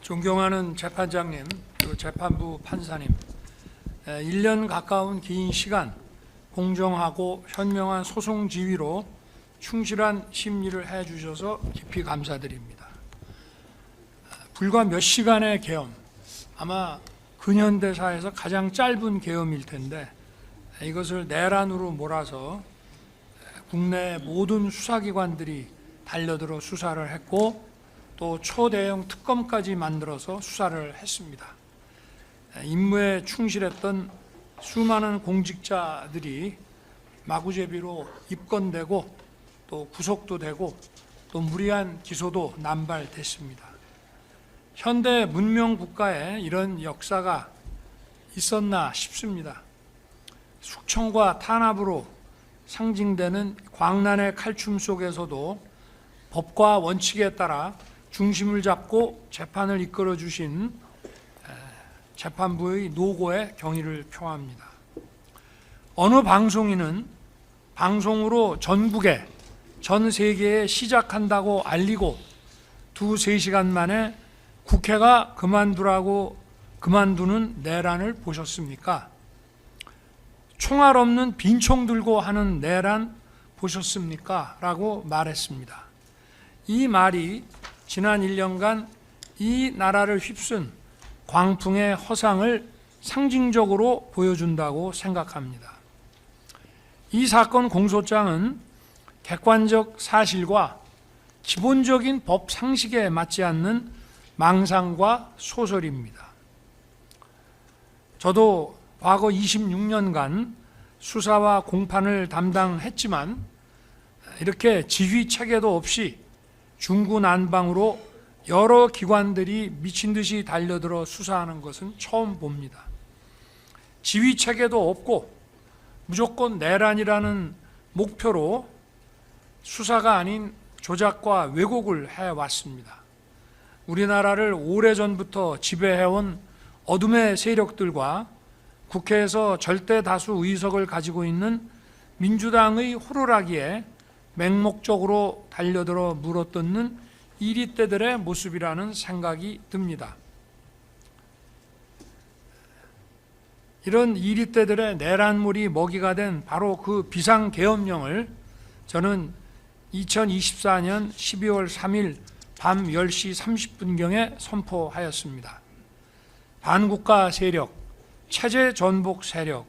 존경하는 재판장님, 그리고 재판부 판사님, 1년 가까운 긴 시간 공정하고 현명한 소송 지휘로 충실한 심리를 해주셔서 깊이 감사드립니다. 불과 몇 시간의 계엄, 아마 근현대사에서 가장 짧은 계엄일 텐데 이것을 내란으로 몰아서 국내 모든 수사기관들이 달려들어 수사를 했고 또 초대형 특검까지 만들어서 수사를 했습니다. 임무에 충실했던 수많은 공직자들이 마구제비로 입건되고 또 구속도 되고 또 무리한 기소도 남발됐습니다. 현대 문명 국가에 이런 역사가 있었나 싶습니다. 숙청과 탄압으로 상징되는 광란의 칼춤 속에서도 법과 원칙에 따라 중심을 잡고 재판을 이끌어 주신 재판부의 노고에 경의를 표합니다. 어느 방송인은 방송으로 전국에 전 세계에 시작한다고 알리고 2-3시간 만에 국회가 그만두는 내란을 보셨습니까? 총알 없는 빈총 들고 하는 내란 보셨습니까? 라고 말했습니다. 이 말이 지난 1년간 이 나라를 휩쓴 광풍의 허상을 상징적으로 보여준다고 생각합니다. 이 사건 공소장은 객관적 사실과 기본적인 법 상식에 맞지 않는 망상과 소설입니다. 저도 과거 26년간 수사와 공판을 담당했지만 이렇게 지휘 체계도 없이 중구난방으로 여러 기관들이 미친 듯이 달려들어 수사하는 것은 처음 봅니다. 지휘 체계도 없고 무조건 내란이라는 목표로 수사가 아닌 조작과 왜곡을 해왔습니다. 우리나라를 오래전부터 지배해온 어둠의 세력들과 국회에서 절대 다수 의석을 가지고 있는 민주당의 호루라기에 맹목적으로 달려들어 물어뜯는 이리떼들의 모습이라는 생각이 듭니다. 이런 이리떼들의 내란물이 먹이가 된 바로 그 비상계엄령을 저는 2024년 12월 3일 밤 10시 30분경에 선포하였습니다. 반국가 세력, 체제 전복 세력,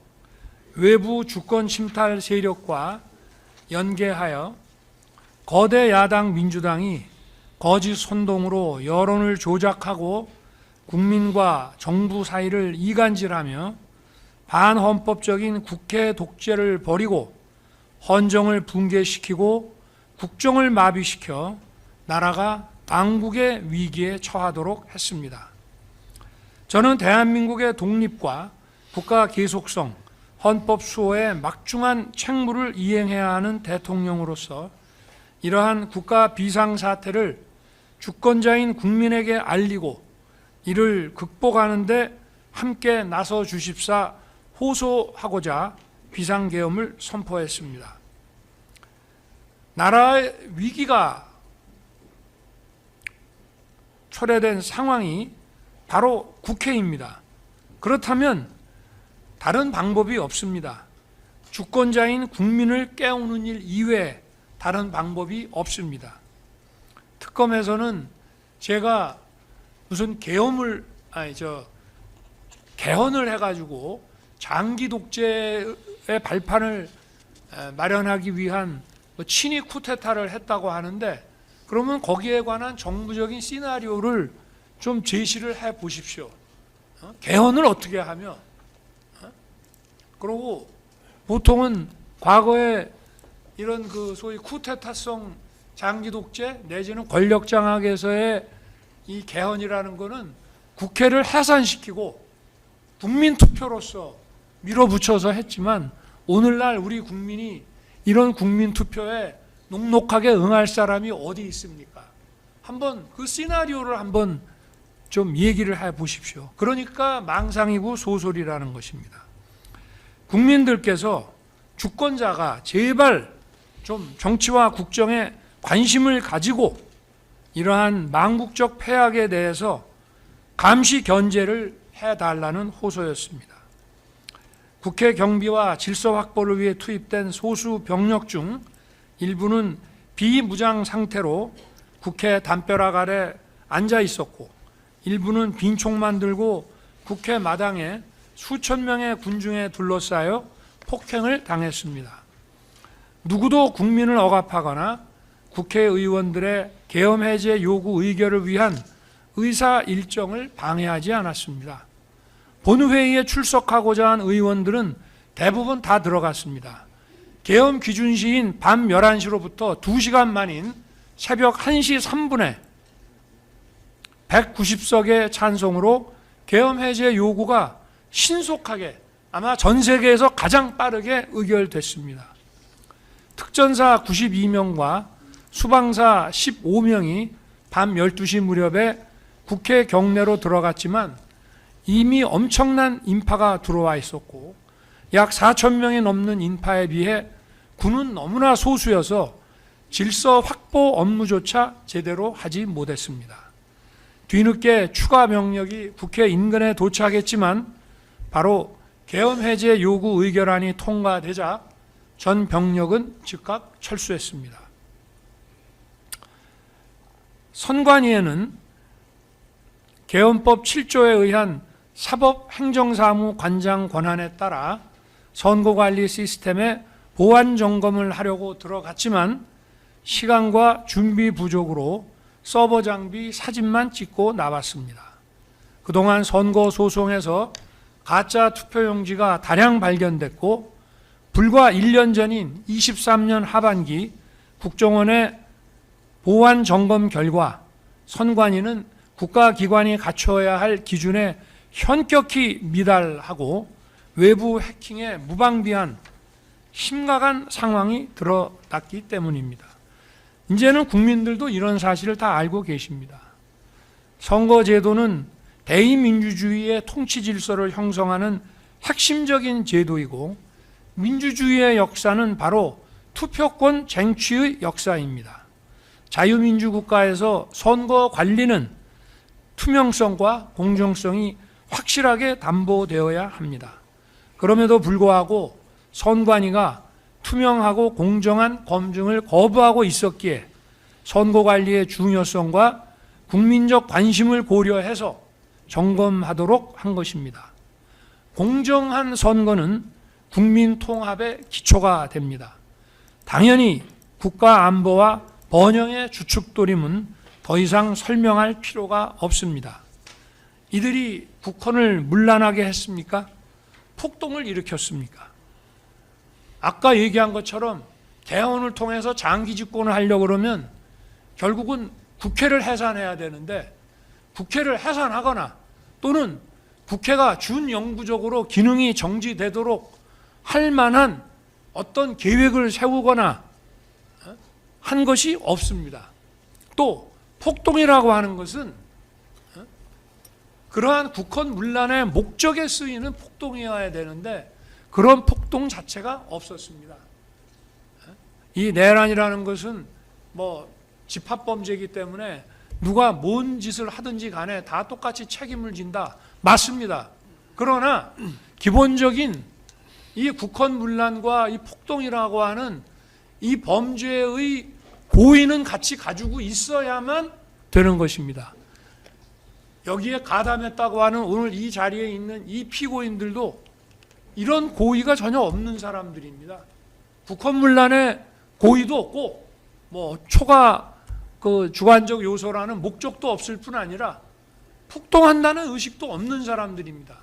외부 주권 침탈 세력과 연계하여 거대 야당 민주당이 거짓 선동으로 여론을 조작하고 국민과 정부 사이를 이간질하며 반헌법적인 국회 독재를 벌이고 헌정을 붕괴시키고 국정을 마비시켜 나라가 망국의 위기에 처하도록 했습니다. 저는 대한민국의 독립과 국가 계속성, 헌법 수호에 막중한 책무를 이행해야 하는 대통령으로서 이러한 국가 비상사태를 주권자인 국민에게 알리고 이를 극복하는 데 함께 나서 주십사 호소하고자 비상계엄을 선포했습니다. 나라의 위기가 초래된 상황이 바로 국회입니다. 그렇다면 다른 방법이 없습니다. 주권자인 국민을 깨우는 일 이외에 다른 방법이 없습니다. 특검에서는 제가 무슨 개헌을 해가지고 장기 독재의 발판을 마련하기 위한 친위 쿠데타를 했다고 하는데 그러면 거기에 관한 정부적인 시나리오를 좀 제시를 해 보십시오. 개헌을 어떻게 하며 그리고 보통은 과거에 이런 그 소위 쿠데타성 장기 독재 내지는 권력 장악에서의 이 개헌이라는 거는 국회를 해산시키고 국민 투표로서 밀어붙여서 했지만 오늘날 우리 국민이 이런 국민 투표에 녹록하게 응할 사람이 어디 있습니까? 한번 그 시나리오를 한번 좀 얘기를 해 보십시오. 그러니까 망상이고 소설이라는 것입니다. 국민들께서 주권자가 제발 좀 정치와 국정에 관심을 가지고 이러한 망국적 폐악에 대해서 감시 견제를 해달라는 호소였습니다. 국회 경비와 질서 확보를 위해 투입된 소수 병력 중 일부는 비무장 상태로 국회 담벼락 아래 앉아 있었고, 일부는 빈 총만 들고 국회 마당에 수천 명의 군중에 둘러싸여 폭행을 당했습니다. 누구도 국민을 억압하거나 국회의원들의 계엄 해제 요구 의결을 위한 의사 일정을 방해하지 않았습니다. 본회의에 출석하고자 한 의원들은 대부분 다 들어갔습니다. 계엄 기준시인 밤 11시로부터 2시간 만인 새벽 1시 3분에 190석의 찬성으로 계엄 해제 요구가 신속하게, 아마 전 세계에서 가장 빠르게 의결됐습니다. 특전사 92명과 수방사 15명이 밤 12시 무렵에 국회 경내로 들어갔지만 이미 엄청난 인파가 들어와 있었고, 약 4천 명이 넘는 인파에 비해 군은 너무나 소수여서 질서 확보 업무조차 제대로 하지 못했습니다. 뒤늦게 추가 병력이 국회 인근에 도착했지만 바로 계엄 해제 요구 의결안이 통과되자 전 병력은 즉각 철수했습니다. 선관위에는 계엄법 7조에 의한 사법행정사무관장 권한에 따라 선거관리 시스템에 보안 점검을 하려고 들어갔지만 시간과 준비 부족으로 서버 장비 사진만 찍고 나왔습니다. 그동안 선거 소송에서 가짜 투표용지가 다량 발견됐고, 불과 1년 전인 23년 하반기 국정원의 보안 점검 결과 선관위는 국가기관이 갖춰야 할 기준에 현격히 미달하고 외부 해킹에 무방비한 심각한 상황이 드러났기 때문입니다. 이제는 국민들도 이런 사실을 다 알고 계십니다. 선거제도는 대의민주주의의 통치 질서를 형성하는 핵심적인 제도이고, 민주주의의 역사는 바로 투표권 쟁취의 역사입니다. 자유민주국가에서 선거 관리는 투명성과 공정성이 확실하게 담보되어야 합니다. 그럼에도 불구하고 선관위가 투명하고 공정한 검증을 거부하고 있었기에 선거관리의 중요성과 국민적 관심을 고려해서 점검하도록 한 것입니다. 공정한 선거는 국민 통합의 기초가 됩니다. 당연히 국가 안보와 번영의 주축도림은 더 이상 설명할 필요가 없습니다. 이들이 국헌을 문란하게 했습니까? 폭동을 일으켰습니까? 아까 얘기한 것처럼 개헌을 통해서 장기 집권을 하려고 그러면 결국은 국회를 해산해야 되는데, 국회를 해산하거나 또는 국회가 준영구적으로 기능이 정지되도록 할 만한 어떤 계획을 세우거나 한 것이 없습니다. 또 폭동이라고 하는 것은 그러한 국헌 문란의 목적에 쓰이는 폭동이어야 되는데 그런 폭동 자체가 없었습니다. 이 내란이라는 것은 집합범죄이기 때문에 누가 뭔 짓을 하든지 간에 다 똑같이 책임을 진다. 맞습니다. 그러나 기본적인 이 국헌 문란과 이 폭동이라고 하는 이 범죄의 고의는 같이 가지고 있어야만 되는 것입니다. 여기에 가담했다고 하는 오늘 이 자리에 있는 이 피고인들도 이런 고의가 전혀 없는 사람들입니다. 국헌문란에 고의도 없고 초과 주관적 요소라는 목적도 없을 뿐 아니라 폭동한다는 의식도 없는 사람들입니다.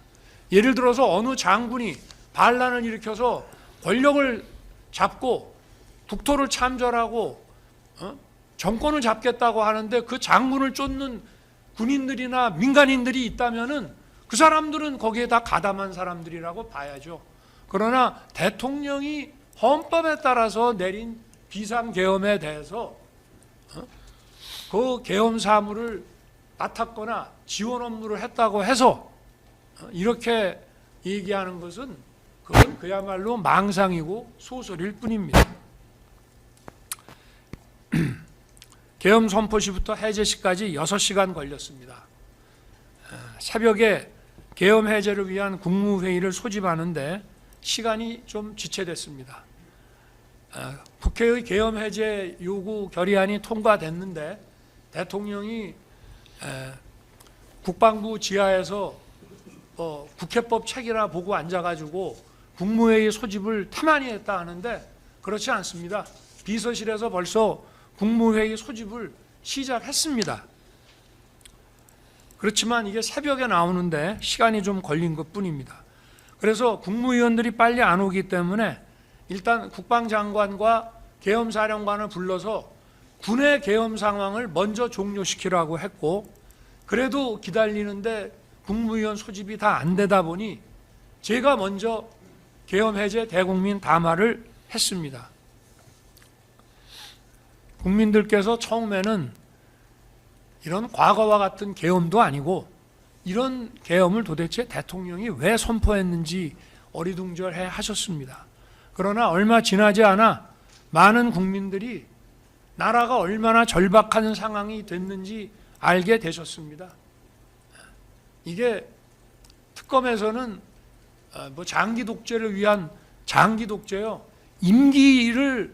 예를 들어서 어느 장군이 반란을 일으켜서 권력을 잡고 국토를 참전하고 정권을 잡겠다고 하는데 그 장군을 쫓는 군인들이나 민간인들이 있다면은 그 사람들은 거기에 다 가담한 사람들이라고 봐야죠. 그러나 대통령이 헌법에 따라서 내린 비상계엄에 대해서 그 계엄 사무를 맡았거나 지원 업무를 했다고 해서 이렇게 얘기하는 것은 그건 그야말로 망상이고 소설일 뿐입니다. 계엄 선포 시부터 해제 시까지 6시간 걸렸습니다. 새벽에 계엄 해제를 위한 국무회의를 소집하는데 시간이 좀 지체됐습니다. 국회의 계엄 해제 요구 결의안이 통과됐는데 대통령이 국방부 지하에서 국회법 책이나 보고 앉아가지고 국무회의 소집을 태만히 했다 하는데 그렇지 않습니다. 비서실에서 벌써 국무회의 소집을 시작했습니다. 그렇지만 이게 새벽에 나오는데 시간이 좀 걸린 것뿐입니다. 그래서 국무위원들이 빨리 안 오기 때문에 일단 국방장관과 계엄사령관을 불러서 군의 계엄 상황을 먼저 종료시키라고 했고, 그래도 기다리는데 국무위원 소집이 다 안 되다 보니 제가 먼저 계엄 해제 대국민 담화를 했습니다. 국민들께서 처음에는 이런 과거와 같은 계엄도 아니고 이런 계엄을 도대체 대통령이 왜 선포했는지 어리둥절해 하셨습니다. 그러나 얼마 지나지 않아 많은 국민들이 나라가 얼마나 절박한 상황이 됐는지 알게 되셨습니다. 이게 특검에서는 장기 독재를 위한 장기 독재요. 임기를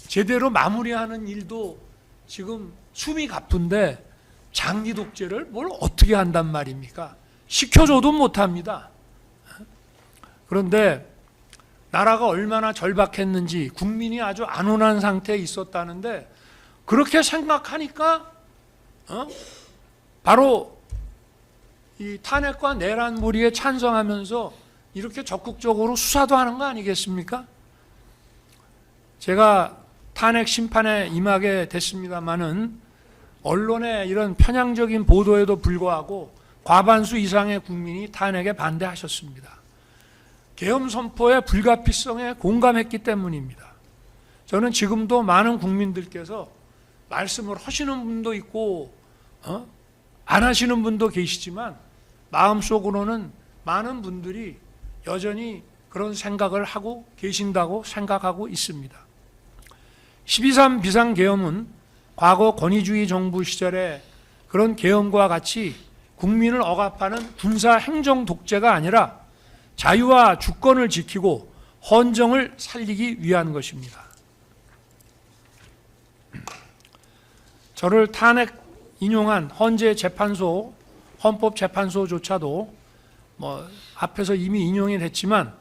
제대로 마무리하는 일도 지금 숨이 가쁜데 장기 독재를 뭘 어떻게 한단 말입니까? 시켜줘도 못합니다. 그런데 나라가 얼마나 절박했는지 국민이 아주 안온한 상태에 있었다는데 그렇게 생각하니까 바로 이 탄핵과 내란 몰이에 찬성하면서 이렇게 적극적으로 수사도 하는 거 아니겠습니까? 제가 탄핵 심판에 임하게 됐습니다마는 언론의 이런 편향적인 보도에도 불구하고 과반수 이상의 국민이 탄핵에 반대하셨습니다. 계엄 선포의 불가피성에 공감했기 때문입니다. 저는 지금도 많은 국민들께서 말씀을 하시는 분도 있고 안 하시는 분도 계시지만 마음속으로는 많은 분들이 여전히 그런 생각을 하고 계신다고 생각하고 있습니다. 12.3 비상계엄은 과거 권위주의 정부 시절에 그런 계엄과 같이 국민을 억압하는 군사 행정 독재가 아니라 자유와 주권을 지키고 헌정을 살리기 위한 것입니다. 저를 탄핵 인용한 헌재 재판소, 헌법재판소조차도 앞에서 이미 인용이 됐지만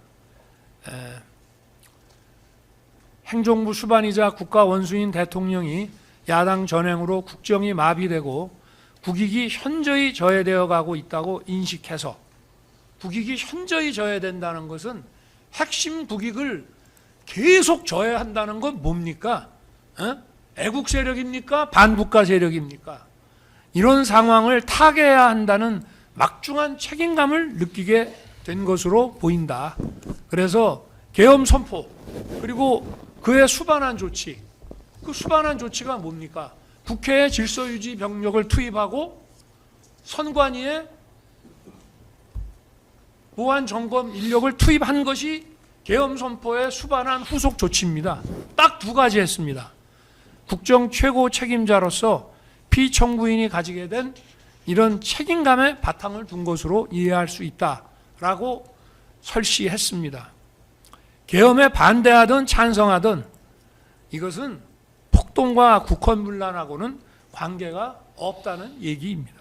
행정부 수반이자 국가 원수인 대통령이 야당 전횡으로 국정이 마비되고 국익이 현저히 저해되어 가고 있다고 인식해서, 국익이 현저히 저해된다는 것은 핵심 국익을 계속 저해한다는 건 뭡니까? 애국 세력입니까? 반국가 세력입니까? 이런 상황을 타개해야 한다는 막중한 책임감을 느끼게 된 것으로 보인다. 그래서 계엄 선포, 그리고 그에 수반한 조치, 그 수반한 조치가 뭡니까? 국회에 질서유지 병력을 투입하고 선관위에 보안 점검 인력을 투입한 것이 계엄 선포에 수반한 후속 조치입니다. 딱 두 가지 했습니다. 국정 최고 책임자로서 피청구인이 가지게 된 이런 책임감에 바탕을 둔 것으로 이해할 수 있다라고 설시했습니다. 계엄에 반대하든 찬성하든 이것은 폭동과 국헌문란하고는 관계가 없다는 얘기입니다.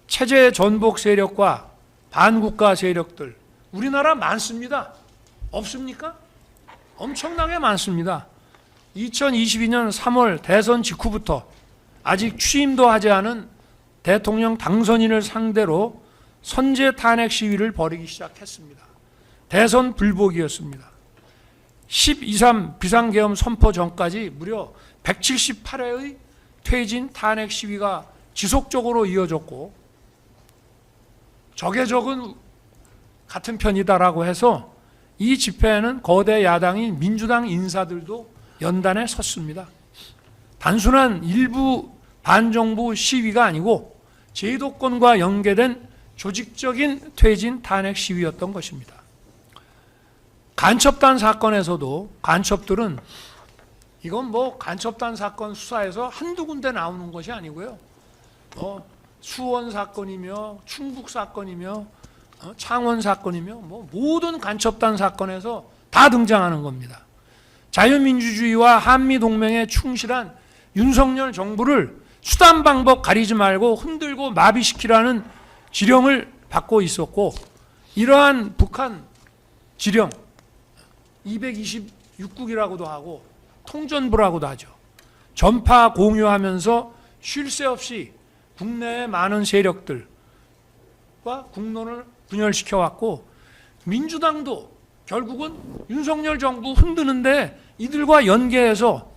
체제 전복 세력과 반국가 세력들, 우리나라 많습니다. 없습니까? 엄청나게 많습니다. 2022년 3월 대선 직후부터 아직 취임도 하지 않은 대통령 당선인을 상대로 선제 탄핵 시위를 벌이기 시작했습니다. 대선 불복이었습니다. 12.3 비상계엄 선포 전까지 무려 178회의 퇴진 탄핵 시위가 지속적으로 이어졌고, 적의 적은 같은 편이다라고 해서 이 집회에는 거대 야당인 민주당 인사들도 연단에 섰습니다. 단순한 일부 반정부 시위가 아니고 제도권과 연계된 조직적인 퇴진 탄핵 시위였던 것입니다. 간첩단 사건에서도 간첩들은 이건 간첩단 사건 수사에서 한두 군데 나오는 것이 아니고요. 수원 사건이며 충북 사건이며 창원 사건이며 뭐 모든 간첩단 사건에서 다 등장하는 겁니다. 자유민주주의와 한미동맹에 충실한 윤석열 정부를 수단 방법 가리지 말고 흔들고 마비시키라는 지령을 받고 있었고, 이러한 북한 지령 226국이라고도 하고 통전부라고도 하죠. 전파 공유하면서 쉴 새 없이 국내의 많은 세력들과 국론을 분열시켜왔고, 민주당도 결국은 윤석열 정부 흔드는데 이들과 연계해서,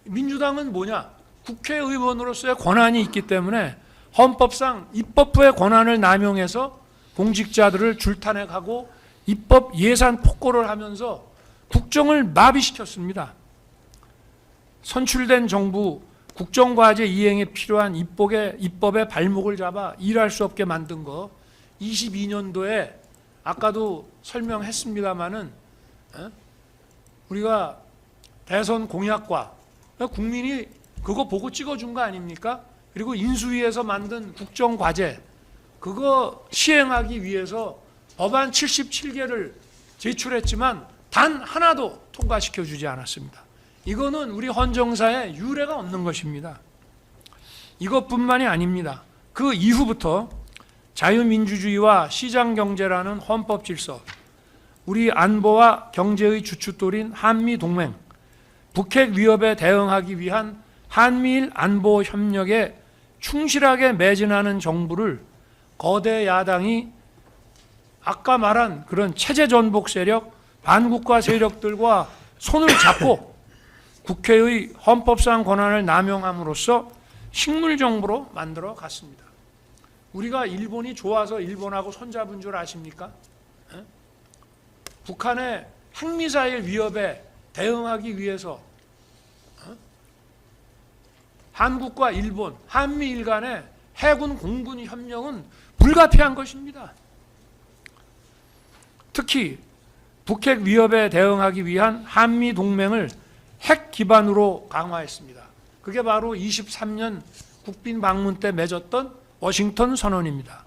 민주당은 뭐냐? 국회의원으로서의 권한이 있기 때문에 헌법상 입법부의 권한을 남용해서 공직자들을 줄탄핵하고 입법 예산 폭거를 하면서 국정을 마비시켰습니다. 선출된 정부 국정과제 이행에 필요한 입법의 발목을 잡아 일할 수 없게 만든 거, 22년도에 아까도 설명했습니다마는 우리가 대선 공약과 국민이 그거 보고 찍어준 거 아닙니까? 그리고 인수위에서 만든 국정과제, 그거 시행하기 위해서 법안 77개를 제출했지만 단 하나도 통과시켜주지 않았습니다. 이거는 우리 헌정사에 유례가 없는 것입니다. 이것뿐만이 아닙니다. 그 이후부터 자유민주주의와 시장경제라는 헌법 질서, 우리 안보와 경제의 주춧돌인 한미동맹, 북핵 위협에 대응하기 위한 한미일 안보 협력에 충실하게 매진하는 정부를 거대 야당이 아까 말한 그런 체제 전복 세력, 반국가 세력들과 손을 잡고 국회의 헌법상 권한을 남용함으로써 식물정부로 만들어 갔습니다. 우리가 일본이 좋아서 일본하고 손잡은 줄 아십니까? 북한의 핵미사일 위협에 대응하기 위해서 한국과 일본, 한미일 간의 해군 공군 협력은 불가피한 것입니다. 특히 북핵 위협에 대응하기 위한 한미 동맹을 핵 기반으로 강화했습니다. 그게 바로 23년 국빈 방문 때 맺었던 워싱턴 선언입니다.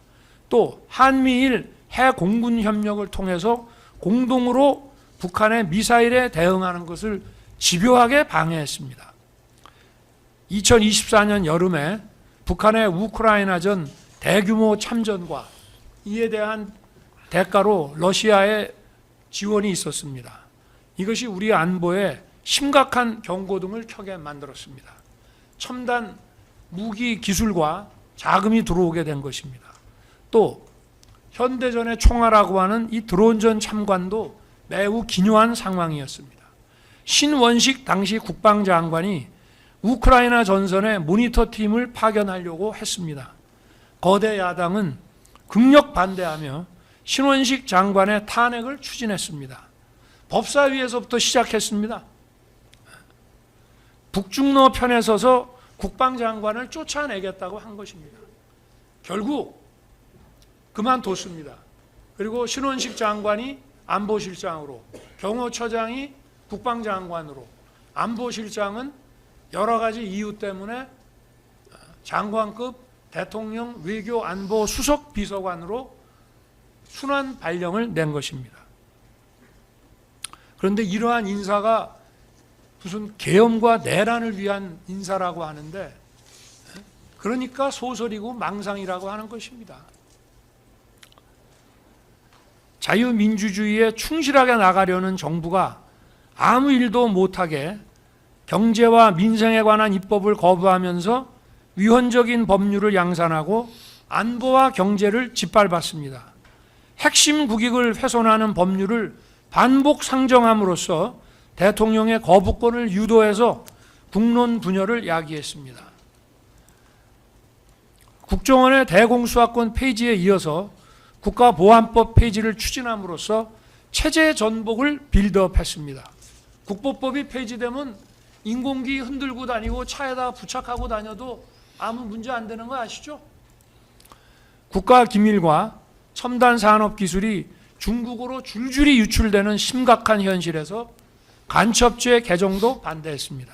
또 한미일 해공군 협력을 통해서 공동으로 북한의 미사일에 대응하는 것을 집요하게 방해했습니다. 2024년 여름에 북한의 우크라이나전 대규모 참전과 이에 대한 대가로 러시아의 지원이 있었습니다. 이것이 우리 안보에 심각한 경고등을 켜게 만들었습니다. 첨단 무기 기술과 자금이 들어오게 된 것입니다. 또 현대전의 총알라고 하는 이 드론전 참관도 매우 기묘한 상황이었습니다. 신원식 당시 국방장관이 우크라이나 전선에 모니터 팀을 파견하려고 했습니다. 거대 야당은 극력 반대하며 신원식 장관의 탄핵을 추진했습니다. 법사위에서부터 시작했습니다. 북중러 편에 서서 국방장관을 쫓아내겠다고 한 것입니다. 결국 그만뒀습니다. 그리고 신원식 장관이 안보실장으로, 경호처장이 국방장관으로, 안보실장은 여러 가지 이유 때문에 장관급 대통령 외교안보 수석 비서관으로 순환 발령을 낸 것입니다. 그런데 이러한 인사가 무슨 계엄과 내란을 위한 인사라고 하는데, 그러니까 소설이고 망상이라고 하는 것입니다. 자유민주주의에 충실하게 나가려는 정부가 아무 일도 못하게 경제와 민생에 관한 입법을 거부하면서 위헌적인 법률을 양산하고 안보와 경제를 짓밟았습니다. 핵심 국익을 훼손하는 법률을 반복 상정함으로써 대통령의 거부권을 유도해서 국론 분열을 야기했습니다. 국정원의 대공수사권 폐지에 이어서 국가보안법 폐지를 추진함으로써 체제 전복을 빌드업했습니다. 국보법이 폐지되면 인공기 흔들고 다니고 차에다 부착하고 다녀도 아무 문제 안 되는 거 아시죠? 국가기밀과 첨단 산업 기술이 중국으로 줄줄이 유출되는 심각한 현실에서 간첩죄 개정도 반대했습니다.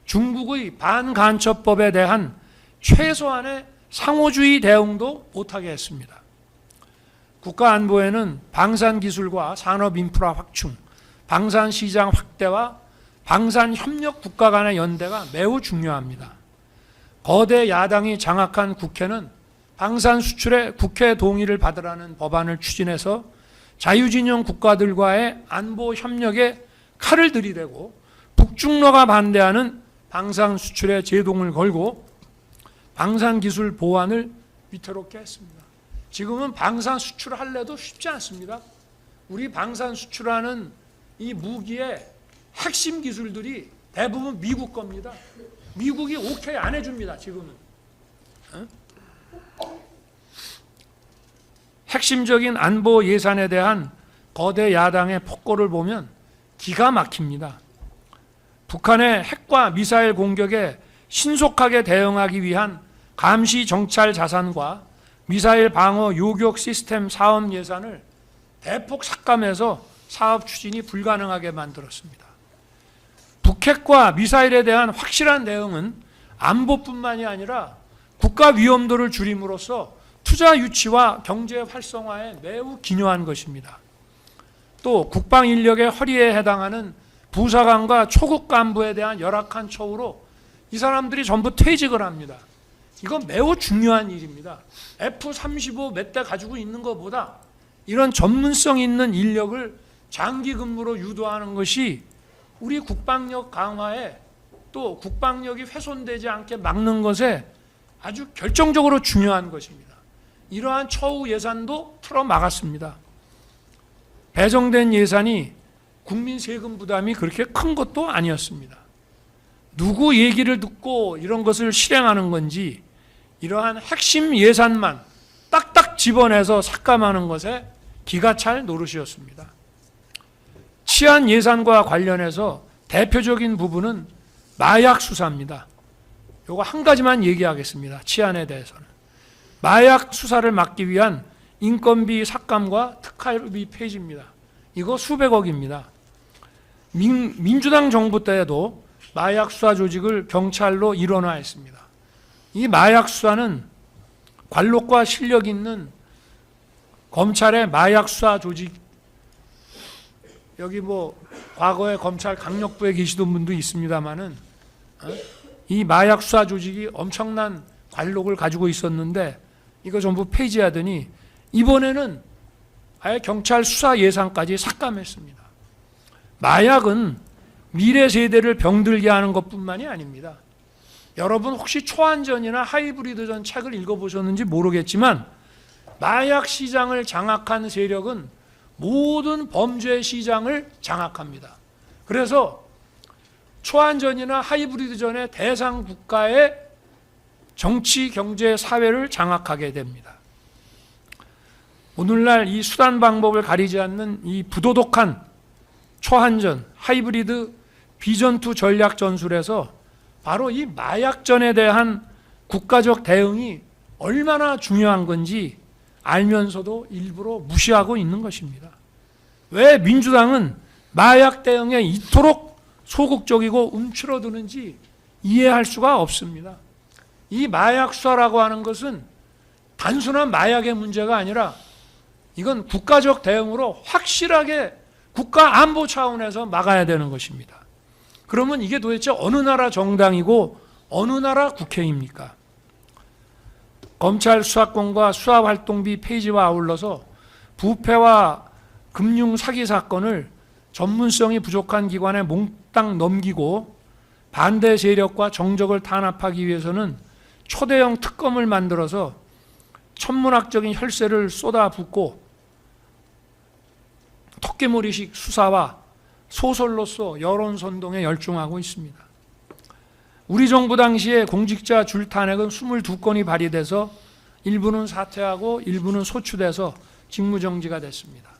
중국의 반간첩법에 대한 최소한의 상호주의 대응도 못하게 했습니다. 국가안보에는 방산기술과 산업인프라 확충, 방산시장 확대와 방산협력 국가 간의 연대가 매우 중요합니다. 거대 야당이 장악한 국회는 방산 수출에 국회 동의를 받으라는 법안을 추진해서 자유진영 국가들과의 안보 협력에 칼을 들이대고 북중러가 반대하는 방산 수출에 제동을 걸고 방산기술 보완을 위태롭게 했습니다. 지금은 방산 수출할래도 쉽지 않습니다. 우리 방산 수출하는 이 무기의 핵심 기술들이 대부분 미국 겁니다. 미국이 오케이 안 해줍니다. 지금은. 핵심적인 안보 예산에 대한 거대 야당의 폭거를 보면 기가 막힙니다. 북한의 핵과 미사일 공격에 신속하게 대응하기 위한 감시 정찰 자산과 미사일 방어 요격 시스템 사업 예산을 대폭 삭감해서 사업 추진이 불가능하게 만들었습니다. 북핵과 미사일에 대한 확실한 대응은 안보뿐만이 아니라 국가 위험도를 줄임으로써 투자 유치와 경제 활성화에 매우 기여한 것입니다. 또 국방 인력의 허리에 해당하는 부사관과 초급 간부에 대한 열악한 처우로 이 사람들이 전부 퇴직을 합니다. 이건 매우 중요한 일입니다. F-35 몇 대 가지고 있는 것보다 이런 전문성 있는 인력을 장기 근무로 유도하는 것이 우리 국방력 강화에 또 국방력이 훼손되지 않게 막는 것에 아주 결정적으로 중요한 것입니다. 이러한 처우 예산도 틀어 막았습니다. 배정된 예산이 국민 세금 부담이 그렇게 큰 것도 아니었습니다. 누구 얘기를 듣고 이런 것을 실행하는 건지 이러한 핵심 예산만 딱딱 집어내서 삭감하는 것에 기가 찰 노릇이었습니다. 치안 예산과 관련해서 대표적인 부분은 마약 수사입니다. 이거 한 가지만 얘기하겠습니다. 치안에 대해서는. 마약 수사를 막기 위한 인건비 삭감과 특활비 폐지입니다. 이거 수백억입니다. 민주당 정부 때에도 마약 수사 조직을 경찰로 일원화했습니다. 이 마약 수사는 관록과 실력 있는 검찰의 마약 수사 조직, 여기 뭐 과거에 검찰 강력부에 계시던 분도 있습니다만은 이 마약 수사 조직이 엄청난 관록을 가지고 있었는데 이거 전부 폐지하더니 이번에는 아예 경찰 수사 예산까지 삭감했습니다. 마약은 미래 세대를 병들게 하는 것뿐만이 아닙니다. 여러분 혹시 초안전이나 하이브리드전 책을 읽어보셨는지 모르겠지만 마약 시장을 장악한 세력은 모든 범죄 시장을 장악합니다. 그래서 초안전이나 하이브리드전의 대상 국가의 정치, 경제, 사회를 장악하게 됩니다. 오늘날 이 수단 방법을 가리지 않는 이 부도덕한 초안전, 하이브리드, 비전투 전략 전술에서 바로 이 마약전에 대한 국가적 대응이 얼마나 중요한 건지 알면서도 일부러 무시하고 있는 것입니다. 왜 민주당은 마약 대응에 이토록 소극적이고 움츠러드는지 이해할 수가 없습니다. 이 마약 수사라고 하는 것은 단순한 마약의 문제가 아니라 이건 국가적 대응으로 확실하게 국가 안보 차원에서 막아야 되는 것입니다. 그러면 이게 도대체 어느 나라 정당이고 어느 나라 국회입니까? 검찰 수사권과 수사활동비 폐지와 아울러서 부패와 금융 사기 사건을 전문성이 부족한 기관에 몽땅 넘기고 반대 세력과 정적을 탄압하기 위해서는 초대형 특검을 만들어서 천문학적인 혈세를 쏟아붓고 토끼머리식 수사와 소설로서 여론 선동에 열중하고 있습니다. 우리 정부 당시에 공직자 줄탄핵은 22건이 발의돼서 일부는 사퇴하고 일부는 소추돼서 직무정지가 됐습니다.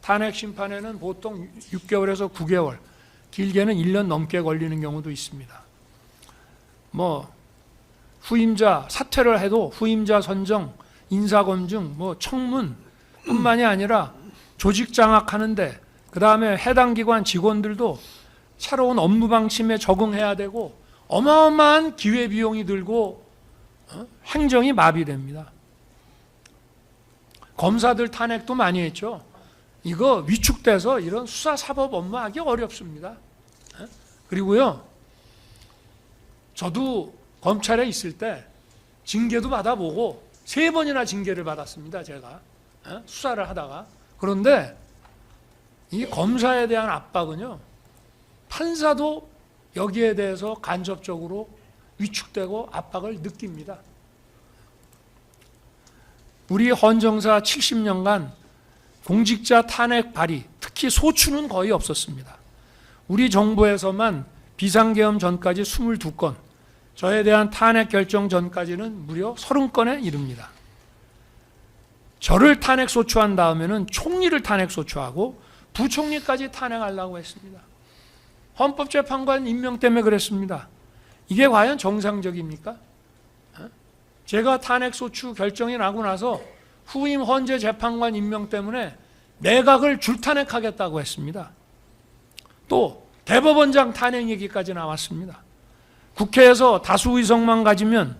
탄핵 심판에는 보통 6개월에서 9개월, 길게는 1년 넘게 걸리는 경우도 있습니다. 후임자 사퇴를 해도 후임자 선정, 인사검증, 청문뿐만이 아니라 조직 장악하는데 그 다음에 해당 기관 직원들도 새로운 업무 방침에 적응해야 되고 어마어마한 기회비용이 들고 행정이 마비됩니다. 검사들 탄핵도 많이 했죠. 이거 위축돼서 이런 수사사법 업무하기 어렵습니다. 그리고요, 저도 검찰에 있을 때 징계도 받아보고 3번이나 징계를 받았습니다. 제가 수사를 하다가. 그런데 이 검사에 대한 압박은요, 판사도 여기에 대해서 간접적으로 위축되고 압박을 느낍니다. 우리 헌정사 70년간 공직자 탄핵 발의, 특히 소추는 거의 없었습니다. 우리 정부에서만 비상계엄 전까지 22건, 저에 대한 탄핵 결정 전까지는 무려 30건에 이릅니다. 저를 탄핵 소추한 다음에는 총리를 탄핵 소추하고 부총리까지 탄핵하려고 했습니다. 헌법재판관 임명 때문에 그랬습니다. 이게 과연 정상적입니까? 제가 탄핵 소추 결정이 나고 나서 후임 헌재 재판관 임명 때문에 내각을 줄탄핵하겠다고 했습니다. 또 대법원장 탄핵 얘기까지 나왔습니다. 국회에서 다수 의석만 가지면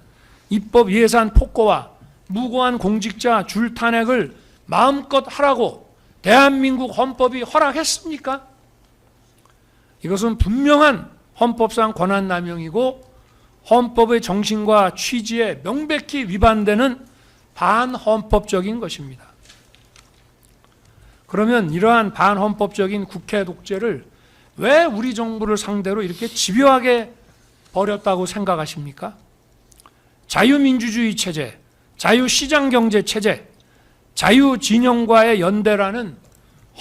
입법 예산 폭거와 무고한 공직자 줄탄핵을 마음껏 하라고 대한민국 헌법이 허락했습니까? 이것은 분명한 헌법상 권한남용이고 헌법의 정신과 취지에 명백히 위반되는 반헌법적인 것입니다. 그러면 이러한 반헌법적인 국회 독재를 왜 우리 정부를 상대로 이렇게 집요하게 벌였다고 생각하십니까? 자유민주주의 체제, 자유시장경제 체제, 자유진영과의 연대라는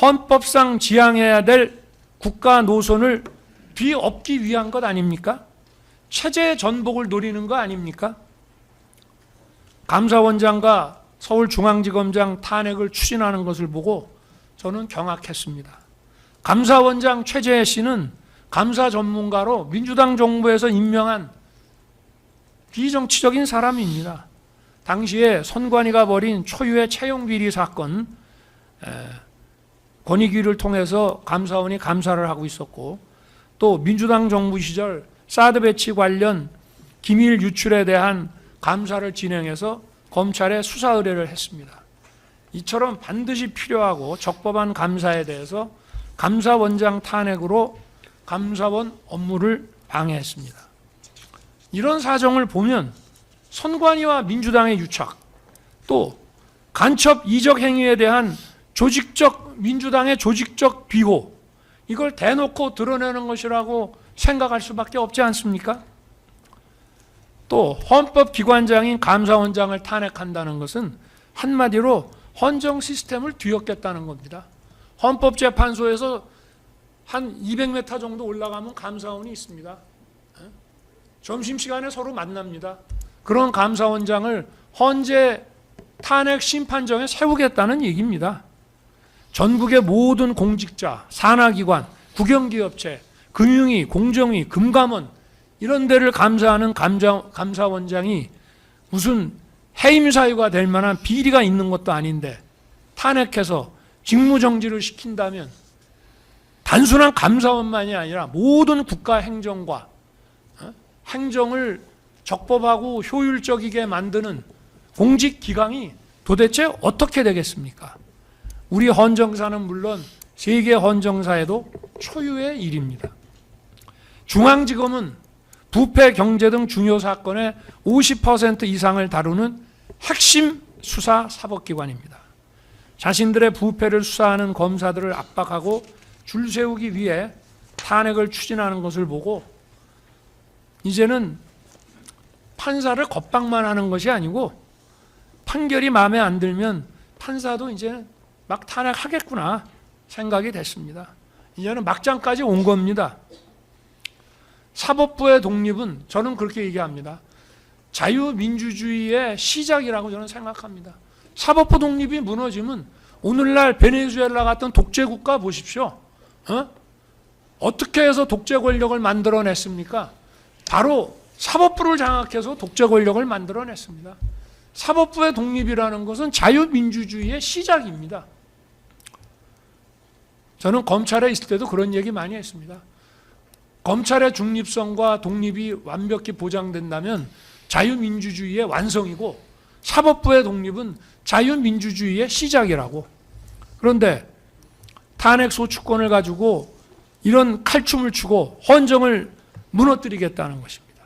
헌법상 지향해야 될 국가 노선을 뒤엎기 위한 것 아닙니까? 체제의 전복을 노리는 거 아닙니까? 감사원장과 서울중앙지검장 탄핵을 추진하는 것을 보고 저는 경악했습니다. 감사원장 최재해 씨는 감사 전문가로 민주당 정부에서 임명한 비정치적인 사람입니다. 당시에 선관위가 벌인 초유의 채용비리 사건, 권익위를 통해서 감사원이 감사를 하고 있었고, 또 민주당 정부 시절 사드 배치 관련 기밀 유출에 대한 감사를 진행해서 검찰에 수사 의뢰를 했습니다. 이처럼 반드시 필요하고 적법한 감사에 대해서 감사원장 탄핵으로 감사원 업무를 방해했습니다. 이런 사정을 보면 선관위와 민주당의 유착, 또 간첩 이적 행위에 대한 민주당의 조직적 비호, 이걸 대놓고 드러내는 것이라고 생각할 수밖에 없지 않습니까? 또 헌법기관장인 감사원장을 탄핵한다는 것은 한마디로 헌정 시스템을 뒤엎겠다는 겁니다. 헌법재판소에서 한 200m 정도 올라가면 감사원이 있습니다. 점심시간에 서로 만납니다. 그런 감사원장을 헌재 탄핵 심판정에 세우겠다는 얘기입니다. 전국의 모든 공직자, 산하기관, 국영기업체, 금융위, 공정위, 금감원 이런 데를 감사하는 감사원장이 무슨 해임 사유가 될 만한 비리가 있는 것도 아닌데 탄핵해서 직무정지를 시킨다면 단순한 감사원만이 아니라 모든 국가 행정과 행정을 적법하고 효율적이게 만드는 공직기강이 도대체 어떻게 되겠습니까? 우리 헌정사는 물론 세계 헌정사에도 초유의 일입니다. 중앙지검은 부패, 경제 등 중요 사건의 50% 이상을 다루는 핵심 수사 사법기관입니다. 자신들의 부패를 수사하는 검사들을 압박하고 줄 세우기 위해 탄핵을 추진하는 것을 보고 이제는 판사를 겁박만 하는 것이 아니고 판결이 마음에 안 들면 판사도 이제 막 탄핵하겠구나 생각이 됐습니다. 이제는 막장까지 온 겁니다. 사법부의 독립은 저는 그렇게 얘기합니다. 자유민주주의의 시작이라고 저는 생각합니다. 사법부 독립이 무너지면 오늘날 베네수엘라 같은 독재국가 보십시오. 어떻게 해서 독재 권력을 만들어냈습니까? 바로 사법부를 장악해서 독재 권력을 만들어냈습니다. 사법부의 독립이라는 것은 자유민주주의의 시작입니다. 저는 검찰에 있을 때도 그런 얘기 많이 했습니다. 검찰의 중립성과 독립이 완벽히 보장된다면 자유민주주의의 완성이고 사법부의 독립은 자유민주주의의 시작이라고. 그런데 탄핵 소추권을 가지고 이런 칼춤을 추고 헌정을 무너뜨리겠다는 것입니다.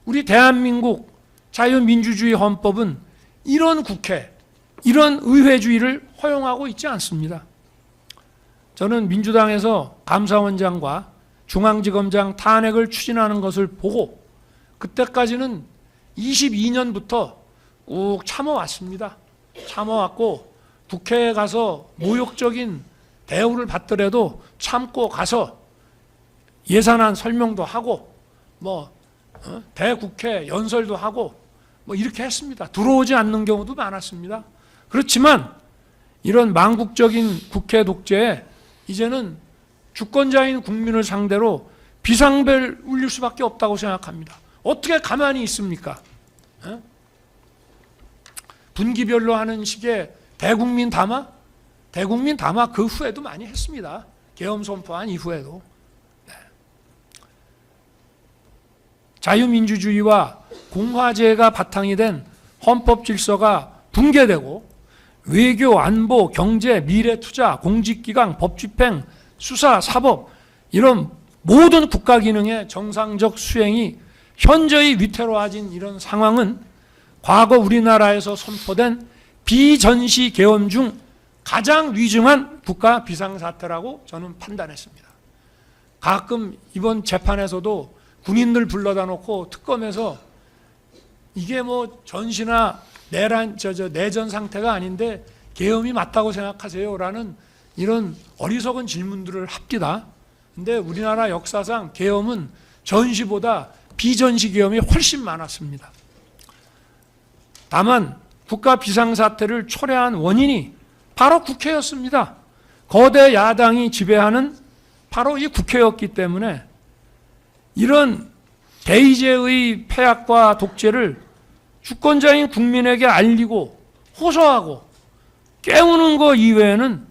우리 대한민국 자유민주주의 헌법은 이런 국회, 이런 의회주의를 허용하고 있지 않습니다. 저는 민주당에서 감사원장과 중앙지검장 탄핵을 추진하는 것을 보고 그때까지는 22년부터 꾹 참아왔습니다. 참아왔고 국회에 가서 모욕적인 대우를 받더라도 참고 가서 예산안 설명도 하고 대국회 연설도 하고 이렇게 했습니다. 들어오지 않는 경우도 많았습니다. 그렇지만 이런 망국적인 국회 독재에 이제는 주권자인 국민을 상대로 비상벨 울릴 수밖에 없다고 생각합니다. 어떻게 가만히 있습니까? 분기별로 하는 식의 대국민 담화? 대국민 담화 그 후에도 많이 했습니다. 계엄 선포한 이후에도. 네. 자유민주주의와 공화제가 바탕이 된 헌법 질서가 붕괴되고 외교, 안보, 경제, 미래투자, 공직기강, 법집행, 수사, 사법 이런 모든 국가 기능의 정상적 수행이 현저히 위태로워진 이런 상황은 과거 우리나라에서 선포된 비전시 계엄 중 가장 위중한 국가 비상사태라고 저는 판단했습니다. 가끔 이번 재판에서도 군인들 불러다 놓고 특검에서 이게 전시나 내전 상태가 아닌데 계엄이 맞다고 생각하세요? 라는 이런 어리석은 질문들을 합디다. 근데 우리나라 역사상 계엄은 전시보다 비전시 계엄이 훨씬 많았습니다. 다만 국가 비상사태를 초래한 원인이 바로 국회였습니다. 거대 야당이 지배하는 바로 이 국회였기 때문에 이런 대의제의 폐악과 독재를 주권자인 국민에게 알리고 호소하고 깨우는 것 이외에는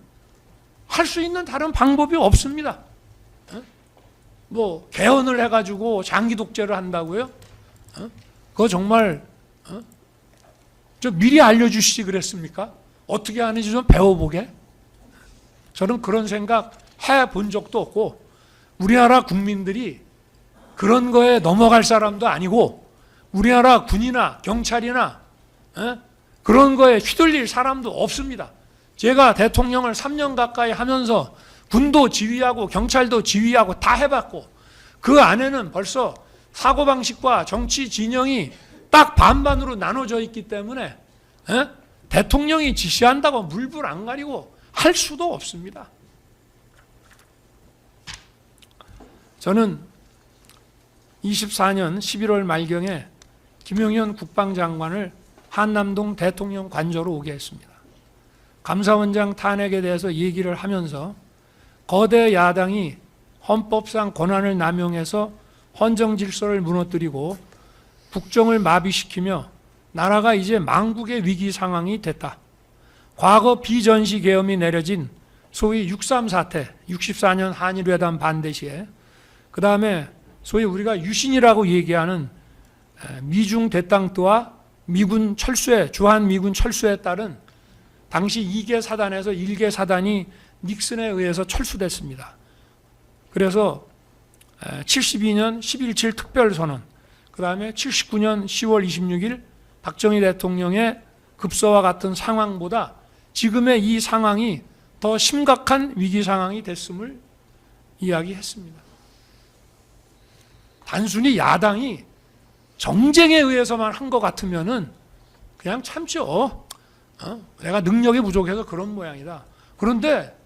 할 수 있는 다른 방법이 없습니다. 개헌을 해가지고 장기 독재를 한다고요? 그거 정말 저 미리 알려주시지 그랬습니까? 어떻게 하는지 좀 배워보게. 저는 그런 생각 해본 적도 없고 우리나라 국민들이 그런 거에 넘어갈 사람도 아니고 우리나라 군이나 경찰이나 그런 거에 휘둘릴 사람도 없습니다. 제가 대통령을 3년 가까이 하면서 군도 지휘하고 경찰도 지휘하고 다 해봤고 그 안에는 벌써 사고방식과 정치 진영이 딱 반반으로 나눠져 있기 때문에 대통령이 지시한다고 물불 안 가리고 할 수도 없습니다. 저는 24년 11월 말경에 김용현 국방장관을 한남동 대통령 관저로 오게 했습니다. 감사원장 탄핵에 대해서 얘기를 하면서 거대 야당이 헌법상 권한을 남용해서 헌정 질서를 무너뜨리고 국정을 마비시키며 나라가 이제 망국의 위기 상황이 됐다. 과거 비전시 계엄이 내려진 소위 6.3 사태, 64년 한일회담 반대 시에 그 다음에 소위 우리가 유신이라고 얘기하는 미중 대땅뜨와 미군 철수에 주한미군 철수에 따른 당시 2개 사단에서 1개 사단이 닉슨에 의해서 철수됐습니다. 그래서 72년 11.7 특별선언, 그 다음에 79년 10월 26일 박정희 대통령의 급서와 같은 상황보다 지금의 이 상황이 더 심각한 위기 상황이 됐음을 이야기했습니다. 단순히 야당이 정쟁에 의해서만 한 것 같으면은 그냥 참죠. 내가 능력이 부족해서 그런 모양이다. 그런데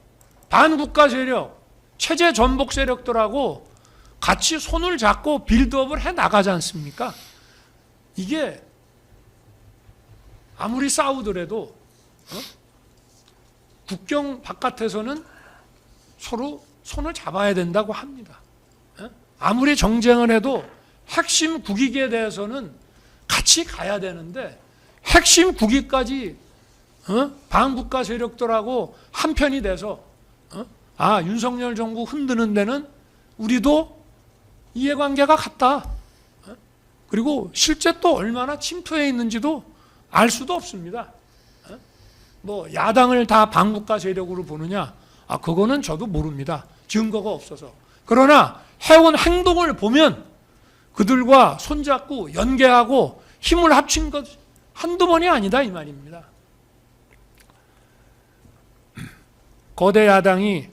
반국가 세력, 체제 전복 세력들하고 같이 손을 잡고 빌드업을 해 나가지 않습니까? 이게 아무리 싸우더라도 국경 바깥에서는 서로 손을 잡아야 된다고 합니다. 아무리 정쟁을 해도 핵심 국익에 대해서는 같이 가야 되는데 핵심 국익까지 반국가 세력들하고 한편이 돼서 윤석열 정부 흔드는 데는 우리도 이해관계가 같다. 그리고 실제 또 얼마나 침투해 있는지도 알 수도 없습니다. 뭐 야당을 다 반국가 세력으로 보느냐? 그거는 저도 모릅니다. 증거가 없어서. 그러나 해온 행동을 보면 그들과 손잡고 연계하고 힘을 합친 것 한두 번이 아니다 이 말입니다. 거대 야당이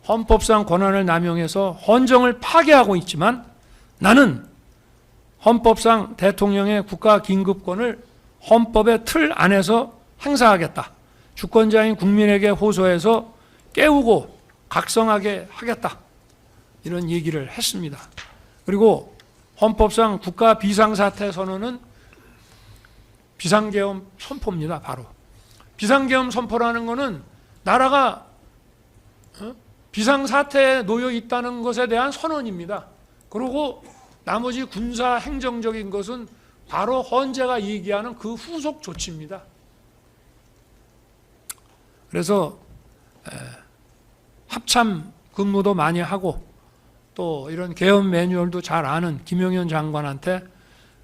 헌법상 권한을 남용해서 헌정을 파괴하고 있지만 나는 헌법상 대통령의 국가긴급권을 헌법의 틀 안에서 행사하겠다. 주권자인 국민에게 호소해서 깨우고 각성하게 하겠다. 이런 얘기를 했습니다. 그리고 헌법상 국가 비상사태 선언은 비상계엄 선포입니다. 바로. 비상계엄 선포라는 것은 나라가 비상사태에 놓여 있다는 것에 대한 선언입니다. 그리고 나머지 군사 행정적인 것은 바로 헌재가 얘기하는 그 후속 조치입니다. 그래서 합참 근무도 많이 하고 또 이런 계엄 매뉴얼도 잘 아는 김용현 장관한테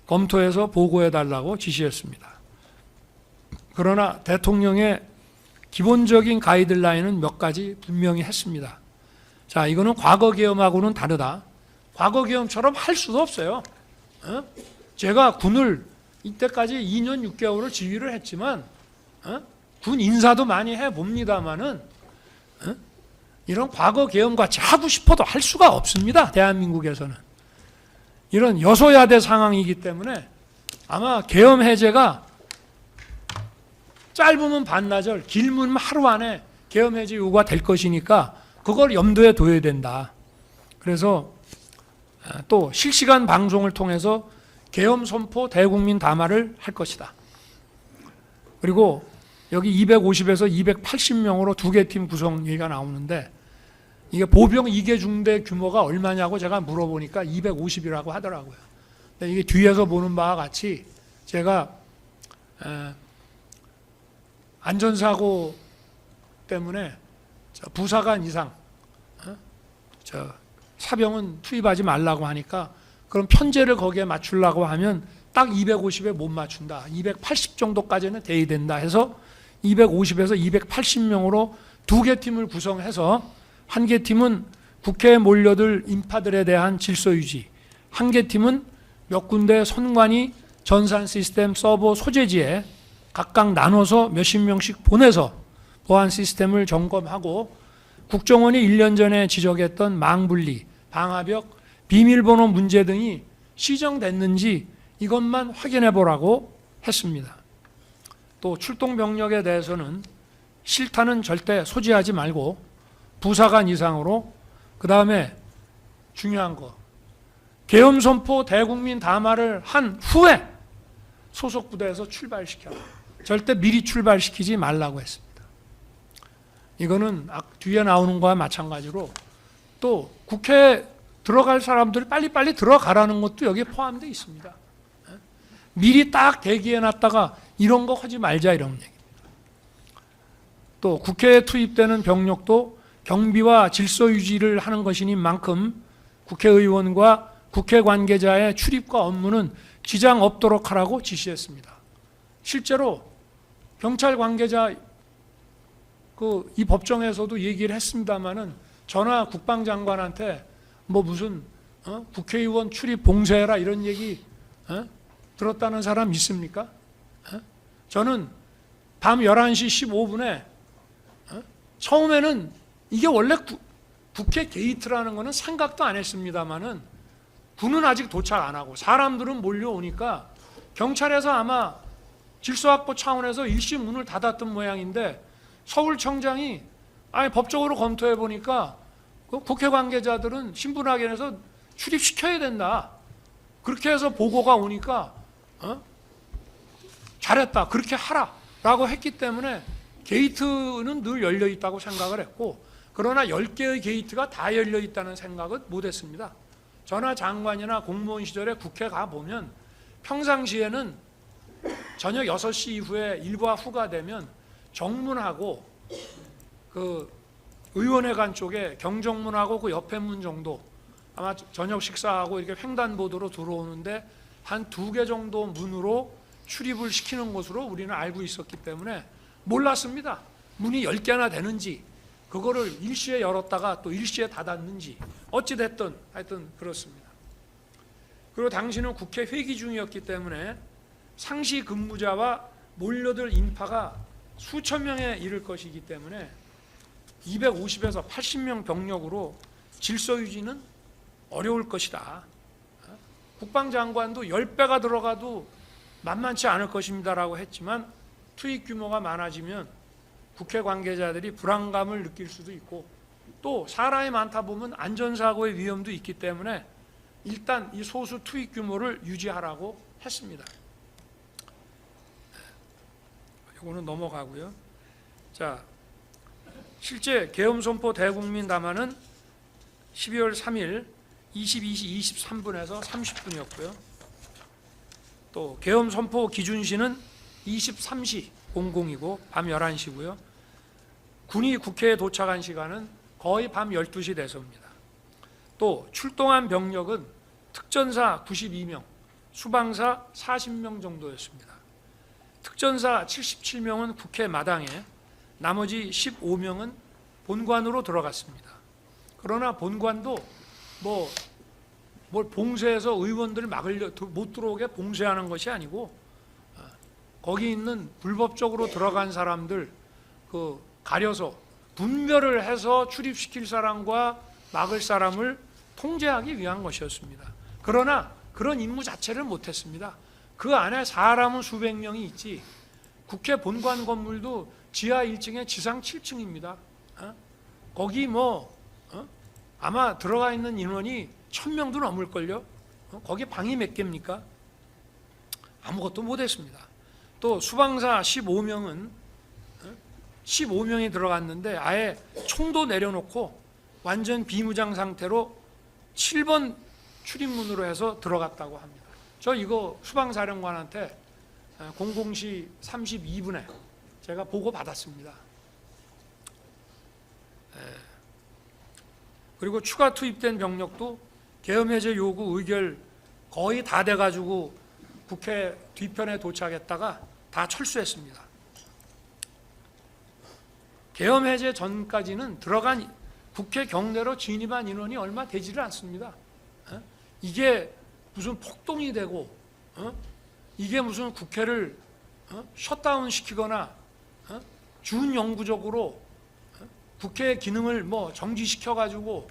검토해서 보고해달라고 지시했습니다. 그러나 대통령의 기본적인 가이드라인은 몇 가지 분명히 했습니다. 자, 이거는 과거 계엄하고는 다르다. 과거 계엄처럼 할 수도 없어요. 제가 군을 이때까지 2년 6개월을 지휘를 했지만 군 인사도 많이 해봅니다마는 이런 과거 계엄같이 하고 싶어도 할 수가 없습니다. 대한민국에서는. 이런 여소야대 상황이기 때문에 아마 계엄 해제가 짧으면 반나절, 길면 하루 안에 계엄 해제 요구가 될 것이니까 그걸 염두에 둬야 된다. 그래서 또 실시간 방송을 통해서 계엄 선포 대국민 담화를 할 것이다. 그리고 여기 250에서 280명으로 두 개 팀 구성 얘기가 나오는데 이게 보병 2개 중대 규모가 얼마냐고 제가 물어보니까 250이라고 하더라고요. 근데 이게 뒤에서 보는 바와 같이 제가 안전사고 때문에 부사관 이상 사병은 투입하지 말라고 하니까 그럼 편제를 거기에 맞추려고 하면 딱 250에 못 맞춘다. 280 정도까지는 돼야 된다 해서 250에서 280명으로 두 개 팀을 구성해서 한 개 팀은 국회에 몰려들 인파들에 대한 질서 유지, 한 개 팀은 몇 군데 선관위 전산 시스템 서버 소재지에 각각 나눠서 몇십 명씩 보내서 보안 시스템을 점검하고 국정원이 1년 전에 지적했던 망분리, 방화벽, 비밀번호 문제 등이 시정됐는지 이것만 확인해 보라고 했습니다. 또 출동 병력에 대해서는 실탄은 절대 소지하지 말고 부사관 이상으로, 그 다음에 중요한 거 계엄 선포 대국민 담화를 한 후에 소속 부대에서 출발시켜라. 절대 미리 출발시키지 말라고 했습니다. 이거는 뒤에 나오는 거와 마찬가지로 또 국회에 들어갈 사람들이 빨리빨리 들어가라는 것도 여기에 포함되어 있습니다. 미리 딱 대기해놨다가 이런 거 하지 말자 이런 얘기입니다. 또 국회에 투입되는 병력도 경비와 질서 유지를 하는 것인 만큼 국회의원과 국회 관계자의 출입과 업무는 지장 없도록 하라고 지시했습니다. 실제로 경찰 관계자 이 법정에서도 얘기를 했습니다마는 전화 국방장관한테 뭐 무슨 국회의원 출입 봉쇄해라 이런 얘기 들었다는 사람 있습니까? 저는 밤 11시 15분에 처음에는 이게 원래 국회 게이트라는 거는 생각도 안 했습니다마는 군은 아직 도착 안 하고 사람들은 몰려오니까 경찰에서 아마 질서확보 차원에서 일시 문을 닫았던 모양인데 서울청장이 법적으로 검토해 보니까 국회 관계자들은 신분확인해서 출입시켜야 된다. 그렇게 해서 보고가 오니까 잘했다. 그렇게 하라. 라고 했기 때문에 게이트는 늘 열려 있다고 생각을 했고 그러나 10개의 게이트가 다 열려 있다는 생각은 못했습니다. 전하 장관이나 공무원 시절에 국회 가보면 평상시에는 저녁 6시 이후에 일과 후가 되면 정문하고 그 의원회관 쪽에 경정문하고 그 옆에 문 정도 아마 저녁 식사하고 이렇게 횡단보도로 들어오는데 한 2개 정도 문으로 출입을 시키는 것으로 우리는 알고 있었기 때문에 몰랐습니다. 문이 10개나 되는지, 그거를 일시에 열었다가 또 일시에 닫았는지, 어찌됐든 하여튼 그렇습니다. 그리고 당시는 국회 회기 중이었기 때문에 상시 근무자와 몰려들 인파가 수천 명에 이를 것이기 때문에 250에서 80명 병력으로 질서 유지는 어려울 것이다. 국방장관도 10배가 들어가도 만만치 않을 것입니다라고 했지만 투입 규모가 많아지면 국회 관계자들이 불안감을 느낄 수도 있고 또 사람이 많다 보면 안전사고의 위험도 있기 때문에 일단 이 소수 투입 규모를 유지하라고 했습니다. 이거는 넘어가고요. 자, 실제 계엄선포 대국민 담화는 12월 3일 22시 23분에서 30분이었고요. 또 계엄선포 기준시는 23시 00이고 밤 11시고요. 군이 국회에 도착한 시간은 거의 밤 12시 돼서입니다. 또 출동한 병력은 특전사 92명, 수방사 40명 정도였습니다. 특전사 77명은 국회 마당에, 나머지 15명은 본관으로 들어갔습니다. 그러나 본관도 뭘 봉쇄해서 의원들을 못 들어오게 봉쇄하는 것이 아니고 거기 있는 불법적으로 들어간 사람들 가려서 분별을 해서 출입시킬 사람과 막을 사람을 통제하기 위한 것이었습니다. 그러나 그런 임무 자체를 못했습니다. 그 안에 사람은 수백 명이 있지, 국회 본관 건물도 지하 1층에 지상 7층입니다. 거기 아마 들어가 있는 인원이 1000명도 넘을걸요. 거기 방이 몇 개입니까? 아무것도 못했습니다. 또 수방사 15명이 들어갔는데 아예 총도 내려놓고 완전 비무장 상태로 7번 출입문으로 해서 들어갔다고 합니다. 저 이거 수방사령관한테 00시 32분에 제가 보고 받았습니다. 그리고 추가 투입된 병력도 계엄 해제 요구 의결 거의 다 돼가지고 국회 뒤편에 도착했다가 다 철수했습니다. 계엄 해제 전까지는 들어간 국회 경내로 진입한 인원이 얼마 되지를 않습니다. 이게 무슨 폭동이 되고 이게 무슨 국회를 셧다운 시키거나 준영구적으로 국회의 기능을 정지시켜가지고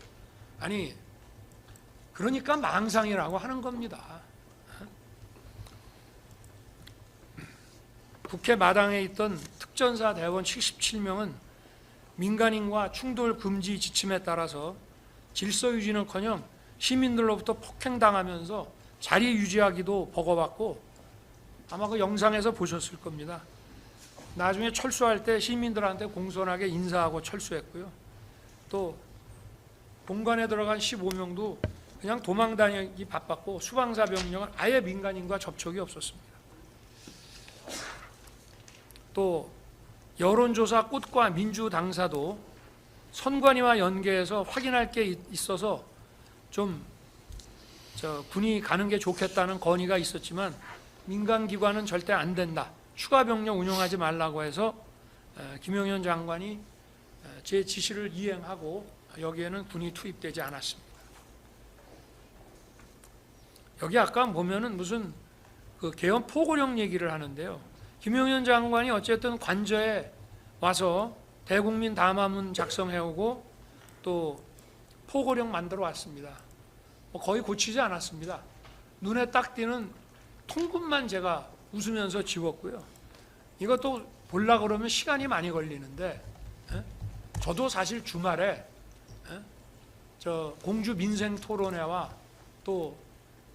그러니까 망상이라고 하는 겁니다. 국회 마당에 있던 특전사 대원 77명은 민간인과 충돌 금지 지침에 따라서 질서 유지는커녕 시민들로부터 폭행당하면서 자리 유지하기도 버거웠고 아마 그 영상에서 보셨을 겁니다. 나중에 철수할 때 시민들한테 공손하게 인사하고 철수했고요. 또 본관에 들어간 15명도 그냥 도망다니기 바빴고 수방사 병력은 아예 민간인과 접촉이 없었습니다. 또 여론조사 꽃과 민주당사도 선관위와 연계해서 확인할 게 있어서 좀 군이 가는 게 좋겠다는 건의가 있었지만 민간기관은 절대 안 된다, 추가 병력 운용하지 말라고 해서 김용현 장관이 제 지시를 이행하고 여기에는 군이 투입되지 않았습니다. 여기 아까 보면은 무슨 계엄 포고령 얘기를 하는데요. 김용현 장관이 어쨌든 관저에 와서 대국민 담화문 작성해오고 또 포고령 만들어 왔습니다. 거의 고치지 않았습니다. 눈에 딱 띄는 통금만 제가 웃으면서 지웠고요. 이것도 보려고 그러면 시간이 많이 걸리는데 저도 사실 주말에 공주 민생토론회와 또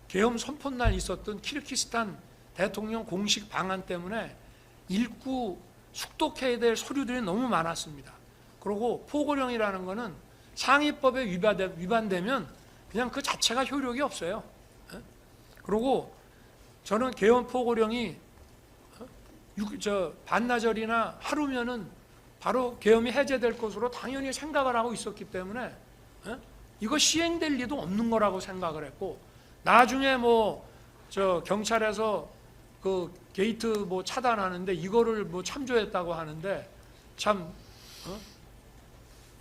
계엄 선포날 있었던 키르기스탄 대통령 공식 방한 때문에 읽고 숙독해야 될 서류들이 너무 많았습니다. 그리고 포고령이라는 거는 상위법에 위반되면 그냥 그 자체가 효력이 없어요. 그리고 저는 계엄 포고령이 반나절이나 하루면은 바로 계엄이 해제될 것으로 당연히 생각을 하고 있었기 때문에 이거 시행될 리도 없는 거라고 생각을 했고, 나중에 저 경찰에서 그 게이트 뭐 차단하는데 이거를 뭐 참조했다고 하는데 참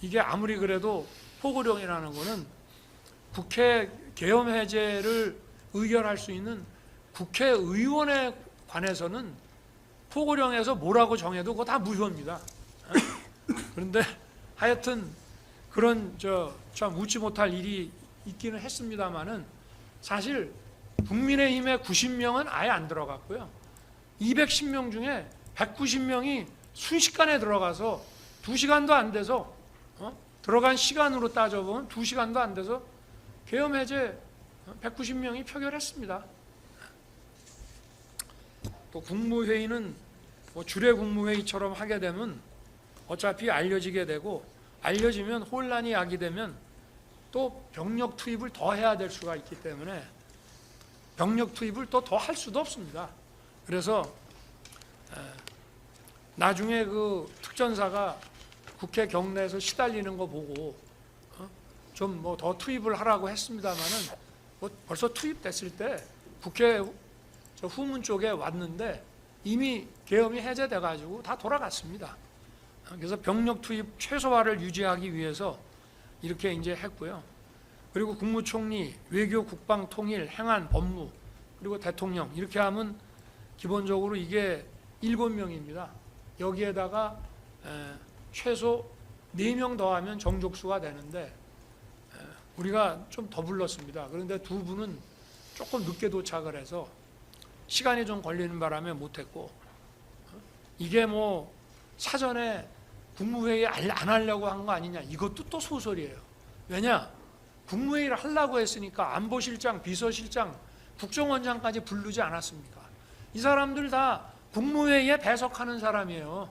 이게 아무리 그래도 포고령이라는 거는 국회 계엄 해제를 의결할 수 있는 국회의원에 관해서는 포고령에서 뭐라고 정해도 그거 다 무효입니다. 그런데 하여튼 그런 참 웃지 못할 일이 있기는 했습니다만은 사실 국민의힘의 90명은 아예 안 들어갔고요. 210명 중에 190명이 순식간에 들어가서 2시간도 안 돼서 들어간 시간으로 따져보면 2시간도 안 돼서 계엄 해제 190명이 표결했습니다. 또 국무회의는 뭐 주례 국무회의처럼 하게 되면 어차피 알려지게 되고 알려지면 혼란이 야기되면 또 병력 투입을 더 해야 될 수가 있기 때문에 병력 투입을 또 더 할 수도 없습니다. 그래서 나중에 그 특전사가 국회 경내에서 시달리는 거 보고 좀 뭐 더 투입을 하라고 했습니다마는 뭐 벌써 투입됐을 때 국회 저 후문 쪽에 왔는데 이미 계엄이 해제돼 가지고 다 돌아갔습니다. 그래서 병력 투입 최소화를 유지하기 위해서 이렇게 이제 했고요. 그리고 국무총리, 외교, 국방, 통일, 행안, 법무, 그리고 대통령 이렇게 하면 기본적으로 이게 7명입니다. 여기에다가 최소 4명 더하면 정족수가 되는데 우리가 좀 더 불렀습니다. 그런데 2분은 조금 늦게 도착을 해서 시간이 좀 걸리는 바람에 못했고 이게 뭐 사전에 국무회의 안 하려고 한 거 아니냐 이것도 또 소설이에요. 왜냐? 국무회의를 하려고 했으니까 안보실장, 비서실장, 국정원장까지 부르지 않았습니까? 이 사람들 다 국무회의에 배석하는 사람이에요.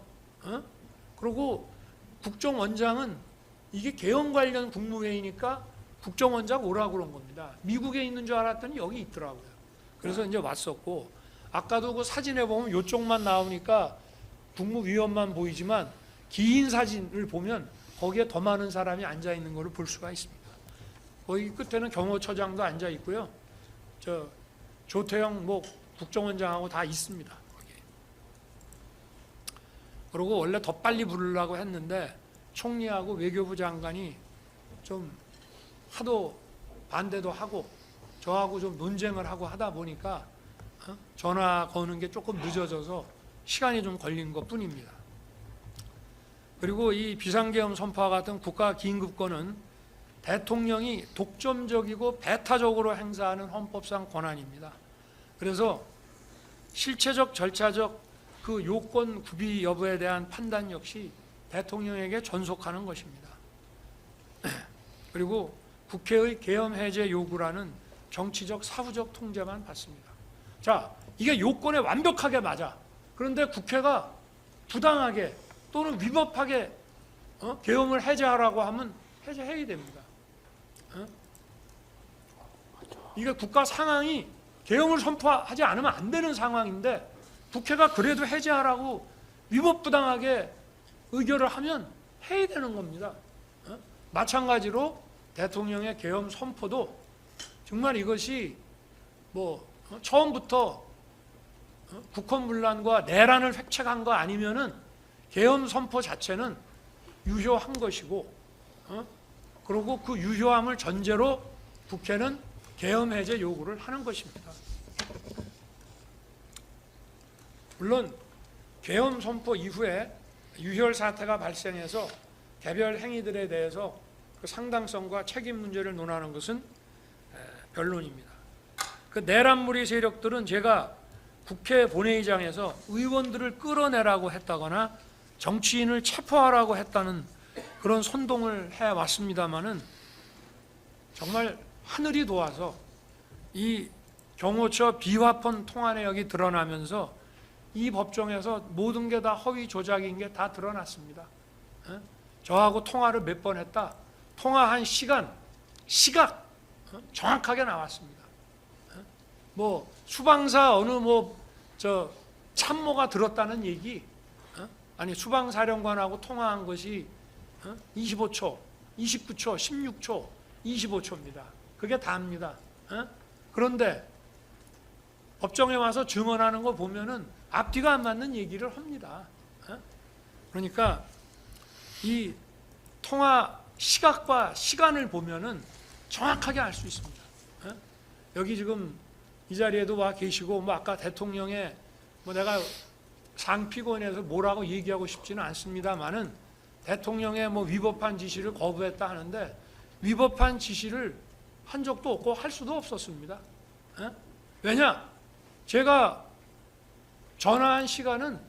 그리고 국정원장은 이게 계엄 관련 국무회의니까 국정원장 오라고 그런 겁니다. 미국에 있는 줄 알았더니 여기 있더라고요. 그래서 이제 왔었고 아까도 그 사진에 보면 이쪽만 나오니까 국무위원만 보이지만 긴 사진을 보면 거기에 더 많은 사람이 앉아 있는 것을 볼 수가 있습니다. 거기 끝에는 경호처장도 앉아 있고요. 저 조태영 뭐 국정원장하고 다 있습니다. 거기. 그리고 원래 더 빨리 부르려고 했는데 총리하고 외교부 장관이 좀 하도 반대도 하고 저하고 좀 논쟁을 하고 하다 보니까 전화 거는 게 조금 늦어져서 시간이 좀 걸린 것 뿐입니다. 그리고 이 비상계엄 선포와 같은 국가 긴급권은 대통령이 독점적이고 배타적으로 행사하는 헌법상 권한입니다. 그래서 실체적, 절차적 그 요건 구비 여부에 대한 판단 역시 대통령에게 전속하는 것입니다. 그리고 국회의 계엄 해제 요구라는 정치적, 사후적 통제만 받습니다. 자, 이게 요건에 완벽하게 맞아. 그런데 국회가 부당하게 또는 위법하게 계엄을 해제하라고 하면 해제해야 됩니다. 이게 국가 상황이 계엄을 선포하지 않으면 안 되는 상황인데 국회가 그래도 해제하라고 위법부당하게 의결을 하면 해야 되는 겁니다. 마찬가지로 대통령의 계엄 선포도 정말 이것이 뭐 처음부터 국헌문란과 내란을 획책한 거 아니면은 계엄 선포 자체는 유효한 것이고 그리고 그 유효함을 전제로 국회는 계엄 해제 요구를 하는 것입니다. 물론 계엄 선포 이후에 유혈 사태가 발생해서 개별 행위들에 대해서 그 상당성과 책임 문제를 논하는 것은 변론입니다. 그 내란무리 세력들은 제가 국회 본회의장에서 의원들을 끌어내라고 했다거나 정치인을 체포하라고 했다는 그런 선동을 해왔습니다마는 정말 하늘이 도와서 이 경호처 비화폰 통화 내역이 드러나면서 이 법정에서 모든 게 다 허위 조작인 게 다 드러났습니다. 저하고 통화를 몇 번 했다. 통화한 시간, 시각 정확하게 나왔습니다. 뭐 수방사 어느 저 참모가 들었다는 얘기, 아니 수방사령관하고 통화한 것이 25초, 29초, 16초, 25초입니다. 그게 다입니다. 그런데 법정에 와서 증언하는 거 보면은 앞뒤가 안 맞는 얘기를 합니다. 그러니까 이 통화 시각과 시간을 보면은 정확하게 알 수 있습니다. 여기 지금 이 자리에도 와 계시고 뭐 아까 대통령의 뭐 내가 상피곤에서 뭐라고 얘기하고 싶지는 않습니다만은 대통령의 뭐 위법한 지시를 거부했다 하는데 위법한 지시를 한 적도 없고 할 수도 없었습니다. 왜냐? 제가 전화한 시간은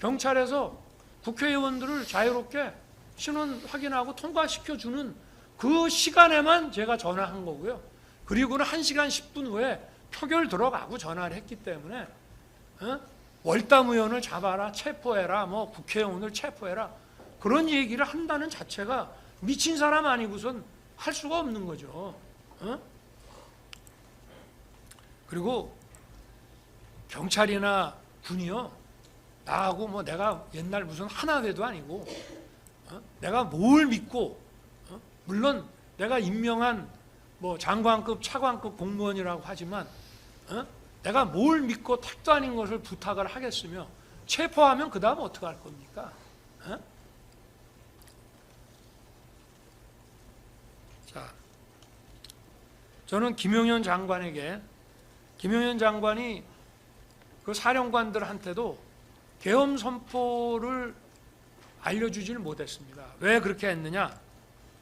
경찰에서 국회의원들을 자유롭게 신원 확인하고 통과시켜주는 그 시간에만 제가 전화한 거고요. 그리고는 1시간 10분 후에 표결 들어가고 전화를 했기 때문에 월담 의원을 잡아라, 체포해라, 뭐 국회의원을 체포해라 그런 얘기를 한다는 자체가 미친 사람 아니고선 할 수가 없는 거죠. 그리고 경찰이나 군이요, 나하고 뭐 내가 옛날 무슨 하나회도 아니고 내가 뭘 믿고 물론 내가 임명한 뭐 장관급, 차관급 공무원이라고 하지만 내가 뭘 믿고 택도 아닌 것을 부탁을 하겠으며 체포하면 그 다음 어떻게 할 겁니까? 자, 저는 김용현 장관이 그 사령관들한테도 계엄 선포를 알려주질 못했습니다. 왜 그렇게 했느냐?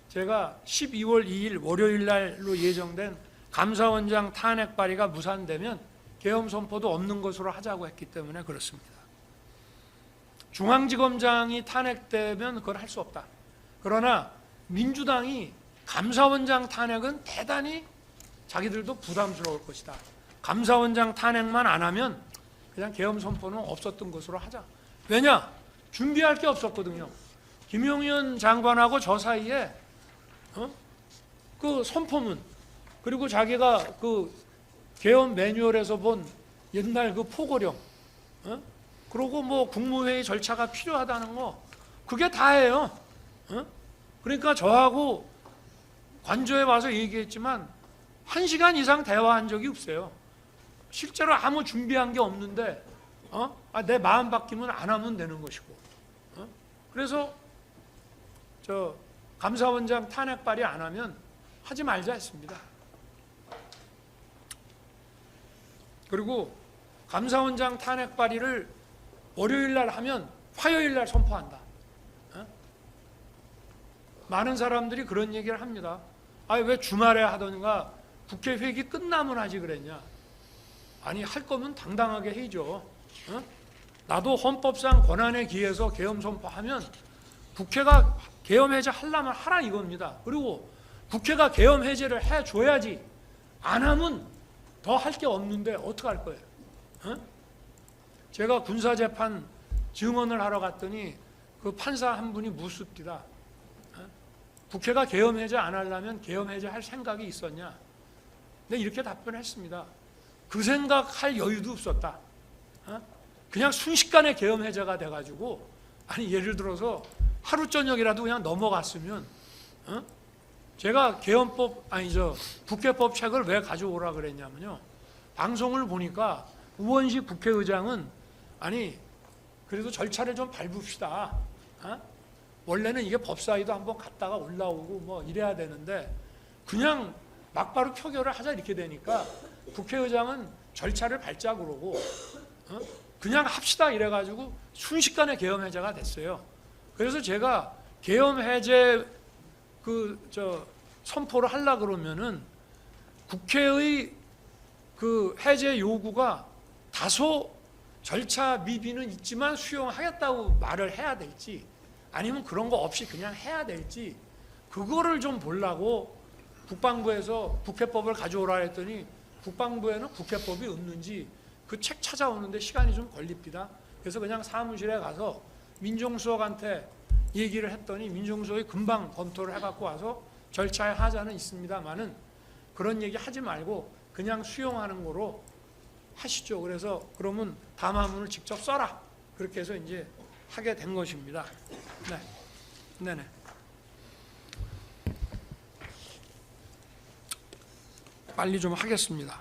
제가 12월 2일 월요일 날로 예정된 감사원장 탄핵 발의가 무산되면 계엄 선포도 없는 것으로 하자고 했기 때문에 그렇습니다. 중앙지검장이 탄핵되면 그걸 할 수 없다. 그러나 민주당이 감사원장 탄핵은 대단히 자기들도 부담스러울 것이다. 감사원장 탄핵만 안 하면 그냥 계엄 선포는 없었던 것으로 하자. 왜냐? 준비할 게 없었거든요. 김용현 장관하고 저 사이에 그 선포문 그리고 자기가 그 계엄 매뉴얼에서 본 옛날 그 포고령 그리고 뭐 국무회의 절차가 필요하다는 거 그게 다예요. 그러니까 저하고 관저에 와서 얘기했지만 1시간 이상 대화한 적이 없어요. 실제로 아무 준비한 게 없는데 내 마음 바뀌면 안 하면 되는 것이고 그래서 저 감사원장 탄핵 발의 안 하면 하지 말자 했습니다. 그리고 감사원장 탄핵 발의를 월요일 날 하면 화요일 날 선포한다. 많은 사람들이 그런 얘기를 합니다. 왜 주말에 하던가 국회 회기 끝나면 하지 그랬냐. 아니 할 거면 당당하게 해야죠. 나도 헌법상 권한에 기해서 계엄 선포하면 국회가 계엄 해제 하려면 하라 이겁니다. 그리고 국회가 계엄 해제를 해줘야지. 안 하면 더 할 게 없는데 어떻게 할 거예요? 제가 군사재판 증언을 하러 갔더니 그 판사 한 분이 묻습니다. 국회가 계엄 해제 안 하려면 계엄 해제 할 생각이 있었냐? 근데 이렇게 답변했습니다. 그 생각할 여유도 없었다. 그냥 순식간에 계엄 해제가 돼가지고 아니 예를 들어서 하루 저녁이라도 그냥 넘어갔으면 제가 계엄법 국회법 책을 왜 가져오라 그랬냐면요. 방송을 보니까 우원식 국회의장은 아니 그래도 절차를 좀 밟읍시다. 원래는 이게 법사위도 한번 갔다가 올라오고 뭐 이래야 되는데 그냥 막바로 표결을 하자 이렇게 되니까 국회의장은 절차를 밟자 그러고 그냥 합시다 이래가지고 순식간에 계엄 해제가 됐어요. 그래서 제가 계엄 해제 선포를 하려 그러면은 국회의 그 해제 요구가 다소 절차 미비는 있지만 수용하겠다고 말을 해야 될지 아니면 그런 거 없이 그냥 해야 될지 그거를 좀 보려고 국방부에서 국회법을 가져오라 했더니 국방부에는 국회법이 없는지 그 책 찾아오는데 시간이 좀 걸립니다. 그래서 그냥 사무실에 가서 민정수석한테 얘기를 했더니 민정수석이 금방 검토를 해갖고 와서 절차의 하자는 있습니다만은 그런 얘기 하지 말고 그냥 수용하는 거로 하시죠. 그래서 그러면 담화문을 직접 써라. 그렇게 해서 이제 하게 된 것입니다. 네. 네네. 빨리 좀 하겠습니다.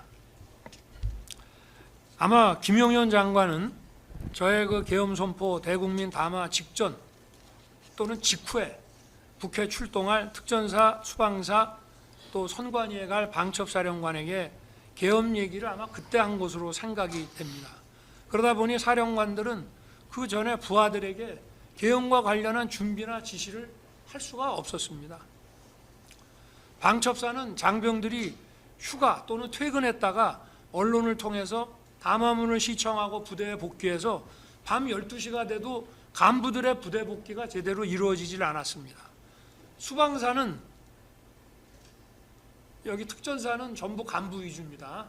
아마 김용현 장관은 저의 그 계엄 선포 대국민 담화 직전 또는 직후에 북해 출동할 특전사, 수방사 또 선관위에 갈 방첩사령관에게 계엄 얘기를 아마 그때 한 것으로 생각이 됩니다. 그러다 보니 사령관들은 그 전에 부하들에게 계엄과 관련한 준비나 지시를 할 수가 없었습니다. 방첩사는 장병들이 휴가 또는 퇴근했다가 언론을 통해서 담화문을 시청하고 부대에 복귀해서 밤 12시가 돼도 간부들의 부대 복귀가 제대로 이루어지질 않았습니다. 수방사는 여기 특전사는 전부 간부 위주입니다.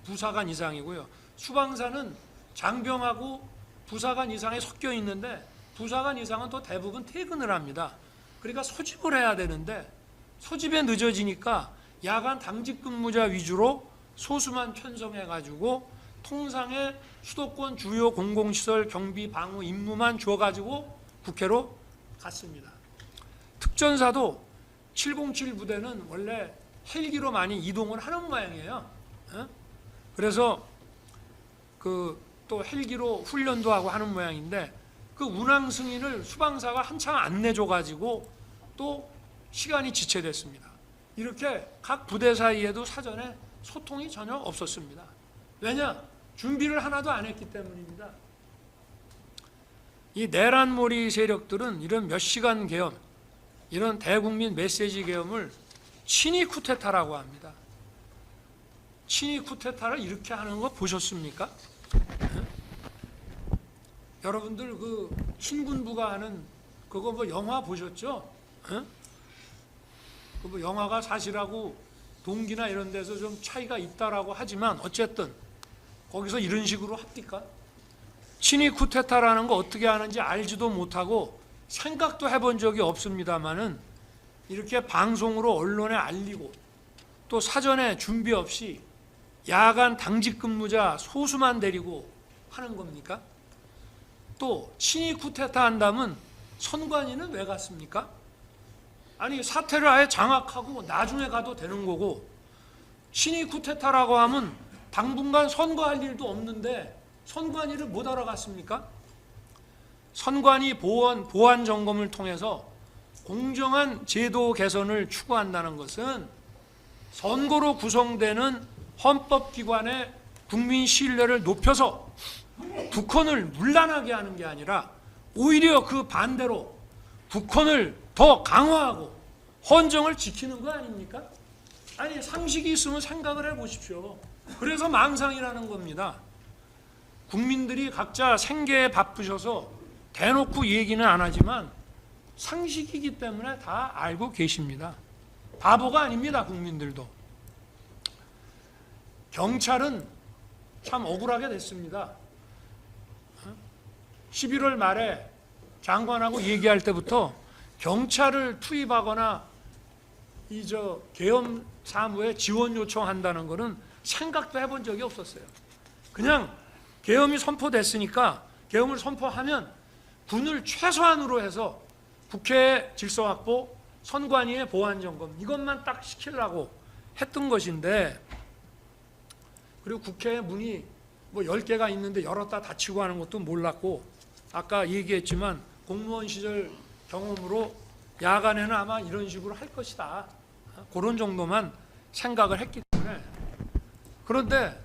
부사관 이상이고요. 수방사는 장병하고 부사관 이상이 섞여 있는데 부사관 이상은 또 대부분 퇴근을 합니다. 그러니까 소집을 해야 되는데 소집에 늦어지니까 야간 당직 근무자 위주로 소수만 편성해가지고 통상의 수도권 주요 공공시설 경비 방어 임무만 줘가지고 국회로 갔습니다. 특전사도 707 부대는 원래 헬기로 많이 이동을 하는 모양이에요. 그래서 또 헬기로 훈련도 하고 하는 모양인데 그 운항 승인을 수방사가 한참 안 내줘가지고 또 시간이 지체됐습니다. 이렇게 각 부대 사이에도 사전에 소통이 전혀 없었습니다. 왜냐? 준비를 하나도 안 했기 때문입니다. 이 내란몰이 세력들은 이런 몇 시간 계엄, 이런 대국민 메시지 계엄을 친위 쿠데타라고 합니다. 친위 쿠데타를 이렇게 하는 거 보셨습니까? 여러분들 그 신군부가 하는 그거 뭐 영화 보셨죠? 그 뭐 영화가 사실하고 동기나 이런 데서 좀 차이가 있다라고 하지만 어쨌든 거기서 이런 식으로 합니까? 친위 쿠데타라는 거 어떻게 하는지 알지도 못하고 생각도 해본 적이 없습니다만은 이렇게 방송으로 언론에 알리고 또 사전에 준비 없이 야간 당직 근무자 소수만 데리고 하는 겁니까? 또 친위 쿠데타 한다면 선관위는 왜 갔습니까? 아니 사태를 아예 장악하고 나중에 가도 되는 거고 친위 쿠데타라고 하면 당분간 선거할 일도 없는데 선관위를 못 알아갔습니까? 선관위 보안 점검을 통해서 공정한 제도 개선을 추구한다는 것은 선거로 구성되는 헌법기관의 국민 신뢰를 높여서 북한을 문란하게 하는 게 아니라 오히려 그 반대로 북한을 더 강화하고 헌정을 지키는 거 아닙니까? 아니 상식이 있으면 생각을 해보십시오. 그래서 망상이라는 겁니다. 국민들이 각자 생계에 바쁘셔서 대놓고 얘기는 안 하지만 상식이기 때문에 다 알고 계십니다. 바보가 아닙니다. 국민들도. 경찰은 참 억울하게 됐습니다. 11월 말에 장관하고 얘기할 때부터 경찰을 투입하거나 계엄 사무에 지원 요청한다는 것은 생각도 해본 적이 없었어요. 그냥 계엄이 선포됐으니까 계엄을 선포하면 군을 최소한으로 해서 국회 질서 확보, 선관위의 보안 점검 이것만 딱 시키려고 했던 것인데 그리고 국회 문이 뭐 10개가 있는데 열었다 닫히고 하는 것도 몰랐고 아까 얘기했지만 공무원 시절 경험으로 야간에는 아마 이런 식으로 할 것이다. 그런 정도만 생각을 했기 때문에 그런데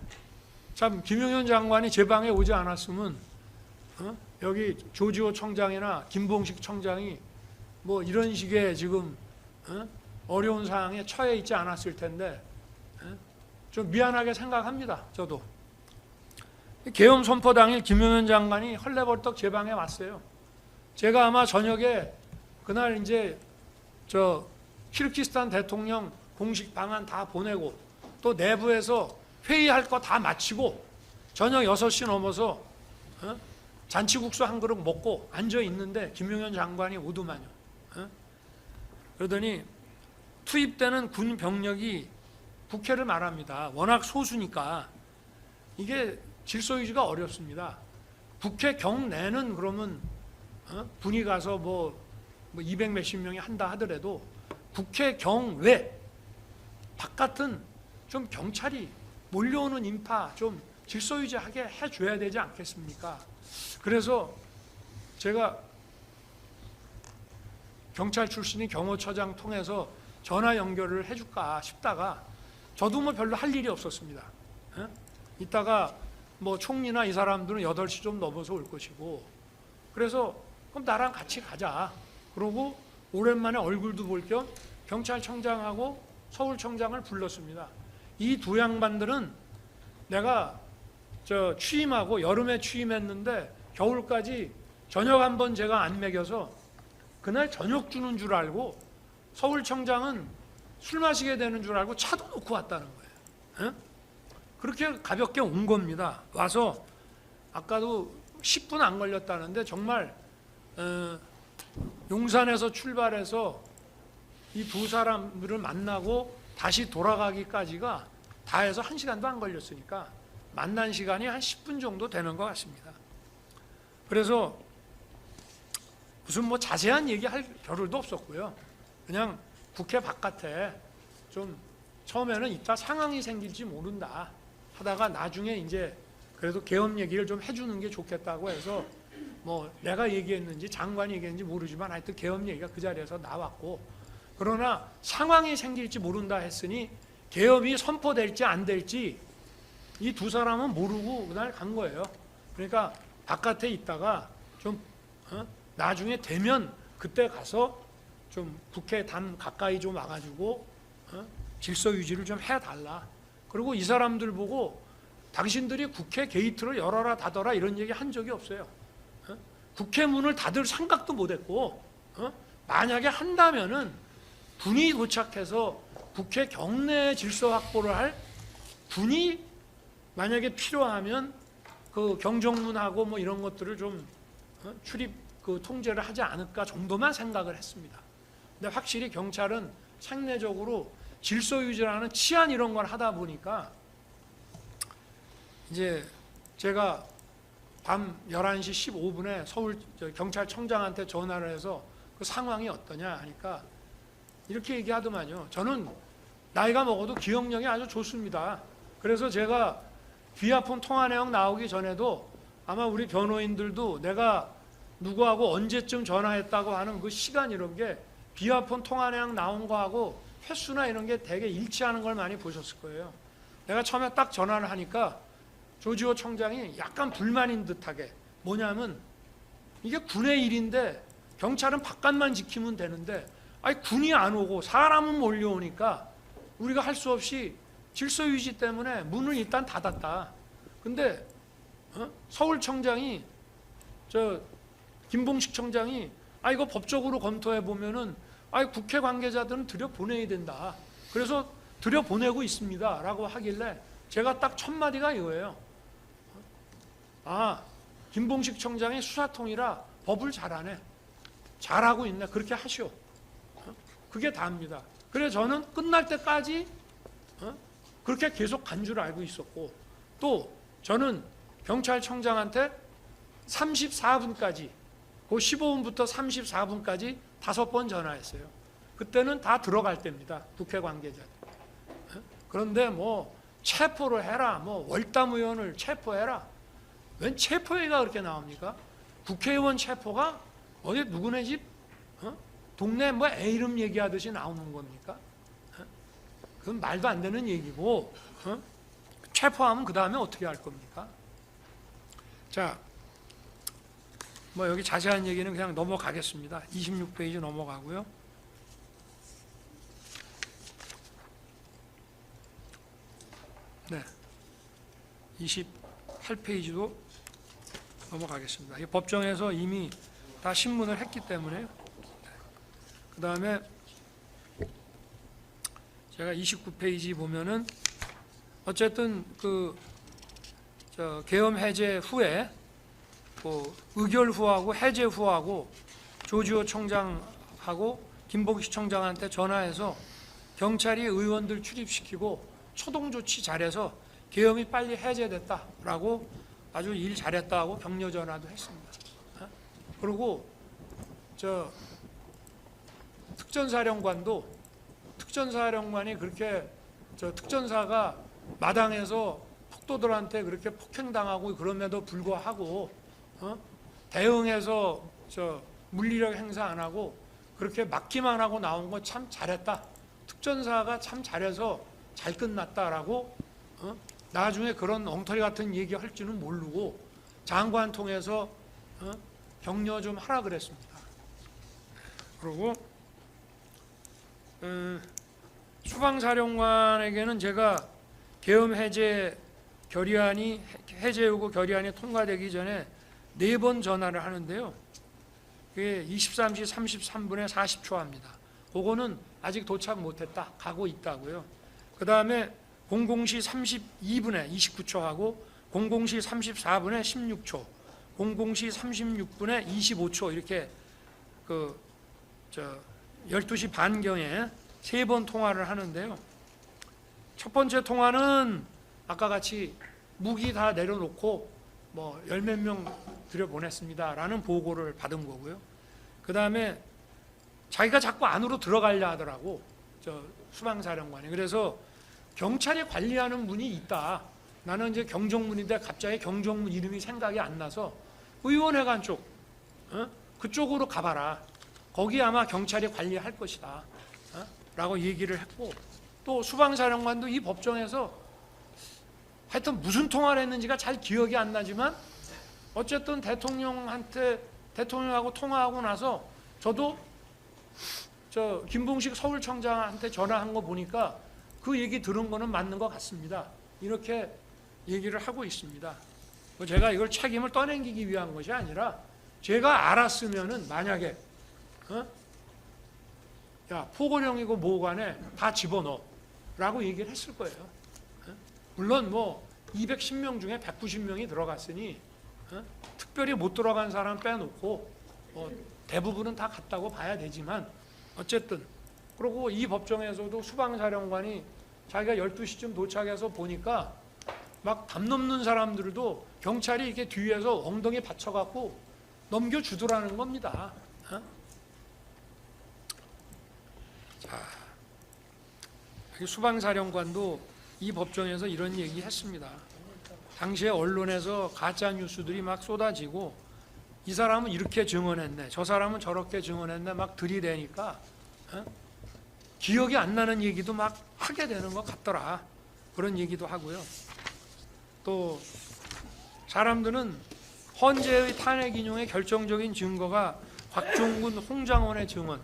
참 김용현 장관이 제 방에 오지 않았으면 여기 조지호 청장이나 김봉식 청장이 뭐 이런 식의 지금 어려운 상황에 처해 있지 않았을 텐데 좀 미안하게 생각합니다. 저도. 계엄 선포 당일 김용현 장관이 헐레벌떡 제 방에 왔어요. 제가 아마 저녁에 그날 이제 키르기스탄 대통령 공식 방안 다 보내고 또 내부에서 회의할 거 다 마치고 저녁 6시 넘어서 잔치국수 한 그릇 먹고 앉아 있는데 김용현 장관이 오더만요. 그러더니 투입되는 군 병력이 국회를 말합니다. 워낙 소수니까 이게 질서 유지가 어렵습니다. 국회 경내는 그러면 분이 가서 뭐 200 몇십 명이 한다 하더라도 국회 경외 바깥은 좀 경찰이 몰려오는 인파 좀 질서 유지하게 해줘야 되지 않겠습니까? 그래서 제가 경찰 출신인 경호처장 통해서 전화 연결을 해줄까 싶다가 저도 뭐 별로 할 일이 없었습니다. 이따가 뭐 총리나 이 사람들은 8시 좀 넘어서 올 것이고, 그래서 그럼 나랑 같이 가자. 그러고 오랜만에 얼굴도 볼 겸 경찰청장하고 서울청장을 불렀습니다. 이 두 양반들은 내가 취임하고 여름에 취임했는데 겨울까지 저녁 한번 제가 안 먹여서 그날 저녁 주는 줄 알고, 서울청장은 술 마시게 되는 줄 알고 차도 놓고 왔다는 거예요. 그렇게 가볍게 온 겁니다. 와서 아까도 10분 안 걸렸다는데 정말 용산에서 출발해서 이 두 사람들을 만나고 다시 돌아가기까지가 다 해서 1시간도 안 걸렸으니까 만난 시간이 한 10분 정도 되는 것 같습니다. 그래서 무슨 뭐 자세한 얘기할 겨를도 없었고요. 그냥 국회 바깥에 좀 처음에는 이따 상황이 생길지 모른다 하다가 나중에 이제 그래도 계엄 얘기를 좀 해주는 게 좋겠다고 해서 뭐 내가 얘기했는지 장관이 얘기했는지 모르지만 하여튼 계엄 얘기가 그 자리에서 나왔고, 그러나 상황이 생길지 모른다 했으니 계엄이 선포될지 안 될지 이 두 사람은 모르고 그날 간 거예요. 그러니까 바깥에 있다가 좀 나중에 되면 그때 가서 좀 국회 담 가까이 좀 와가지고 질서 유지를 좀 해달라. 그리고 이 사람들 보고 당신들이 국회 게이트를 열어라 닫아라 이런 얘기 한 적이 없어요. 국회 문을 닫을 생각도 못했고, 만약에 한다면은 군이 도착해서 국회 경내 질서 확보를 할 군이 만약에 필요하면 그 경정문하고 뭐 이런 것들을 좀 출입 그 통제를 하지 않을까 정도만 생각을 했습니다. 근데 확실히 경찰은 상례적으로 질서 유지라는 치안 이런 걸 하다 보니까 이제 제가 밤 11시 15분에 서울 경찰청장한테 전화를 해서 그 상황이 어떠냐 하니까 이렇게 얘기하더만요. 저는 나이가 먹어도 기억력이 아주 좋습니다. 그래서 제가 비아폰 통화 내용 나오기 전에도 아마 우리 변호인들도 내가 누구하고 언제쯤 전화했다고 하는 그 시간 이런 게 비아폰 통화 내용 나온 거하고 횟수나 이런 게 되게 일치하는 걸 많이 보셨을 거예요. 내가 처음에 딱 전화를 하니까 조지호 청장이 약간 불만인 듯하게, 뭐냐면 이게 군의 일인데 경찰은 바깥만 지키면 되는데 아니 군이 안 오고 사람은 몰려오니까 우리가 할 수 없이 질서 유지 때문에 문을 일단 닫았다. 근데 서울청장이 김봉식 청장이 이거 법적으로 검토해 보면은 국회 관계자들은 들여보내야 된다. 그래서 들여보내고 있습니다. 라고 하길래 제가 딱 첫 마디가 이거예요. 김봉식 청장이 수사통이라 법을 잘하네. 잘하고 있네. 그렇게 하시오. 그게 다입니다. 그래 저는 끝날 때까지 그렇게 계속 간 줄 알고 있었고, 또 저는 경찰청장한테 34분까지 그 15분부터 34분까지 5번 전화했어요. 그때는 다 들어갈 때입니다. 국회 관계자들. 그런데 뭐 체포를 해라, 뭐 월담 의원을 체포해라. 웬 체포회의가 그렇게 나옵니까? 국회의원 체포가 어디 누구네 집 동네 뭐 애 이름 얘기하듯이 나오는 겁니까? 그건 말도 안 되는 얘기고, 체포하면 그 다음에 어떻게 할 겁니까? 자, 뭐 여기 자세한 얘기는 그냥 넘어가겠습니다. 26페이지 넘어가고요. 네, 28페이지도 넘어가겠습니다. 이 법정에서 이미 다 신문을 했기 때문에요. 그 다음에 제가 29페이지 보면은 어쨌든 계엄 해제 후에 의결 후하고 해제 후하고 조지호 청장하고 김봉식 청장한테 전화해서 경찰이 의원들 출입시키고 초동 조치 잘해서 계엄이 빨리 해제됐다라고 아주 일 잘했다고 격려 전화도 했습니다. 그리고 특전사령관이 그렇게 특전사가 마당에서 숙도들한테 그렇게 폭행당하고 그럼에도 불구하고 대응해서 물리력 행사 안 하고 그렇게 막기만 하고 나온 거 참 잘했다. 특전사가 참 잘해서 잘 끝났다라고 나중에 그런 엉터리 같은 얘기 할 줄은 모르고 장관 통해서 격려 좀 하라 그랬습니다. 그리고 수방사령관에게는 제가 계엄 해제 결의안이 해제요구 결의안이 통과되기 전에 4번 전화를 하는데요. 그게 23시 33분에 40초 합니다. 그거는 아직 도착 못했다. 가고 있다고요. 그 다음에 00시 32분에 29초 하고 00시 34분에 16초, 00시 36분에 25초 이렇게 12시 반경에 3번 통화를 하는데요. 첫 번째 통화는 아까 같이 무기 다 내려놓고 뭐 10몇 명 들여보냈습니다 라는 보고를 받은 거고요. 그 다음에 자기가 자꾸 안으로 들어가려 하더라고, 수방사령관이. 그래서 경찰이 관리하는 문이 있다. 나는 이제 경정문인데 갑자기 경정문 이름이 생각이 안 나서 의원회관 쪽, 그쪽으로 가봐라. 거기 아마 경찰이 관리할 것이다. 라고 얘기를 했고, 또 수방사령관도 이 법정에서 하여튼 무슨 통화를 했는지가 잘 기억이 안 나지만 어쨌든 대통령하고 통화하고 나서 저도 김봉식 서울청장한테 전화한 거 보니까 그 얘기 들은 거는 맞는 것 같습니다. 이렇게 얘기를 하고 있습니다. 제가 이걸 책임을 떠넘기기 위한 것이 아니라 제가 알았으면은 만약에 야 포고령이고 뭐간에 다 집어넣어 라고 얘기를 했을 거예요. 물론 뭐 210명 중에 190명이 들어갔으니 특별히 못 들어간 사람 빼놓고 대부분은 다 갔다고 봐야 되지만 어쨌든, 그리고 이 법정에서도 수방사령관이 자기가 12시쯤 도착해서 보니까 막 담 넘는 사람들도 경찰이 이렇게 뒤에서 엉덩이 받쳐갖고 넘겨주더라는 겁니다. 자, 수방사령관도 이 법정에서 이런 얘기 했습니다. 당시에 언론에서 가짜 뉴스들이 막 쏟아지고 이 사람은 이렇게 증언했네, 저 사람은 저렇게 증언했네 막 들이대니까 기억이 안 나는 얘기도 막 하게 되는 것 같더라. 그런 얘기도 하고요. 또 사람들은 헌재의 탄핵 인용의 결정적인 증거가 곽종군, 홍장원의 증언,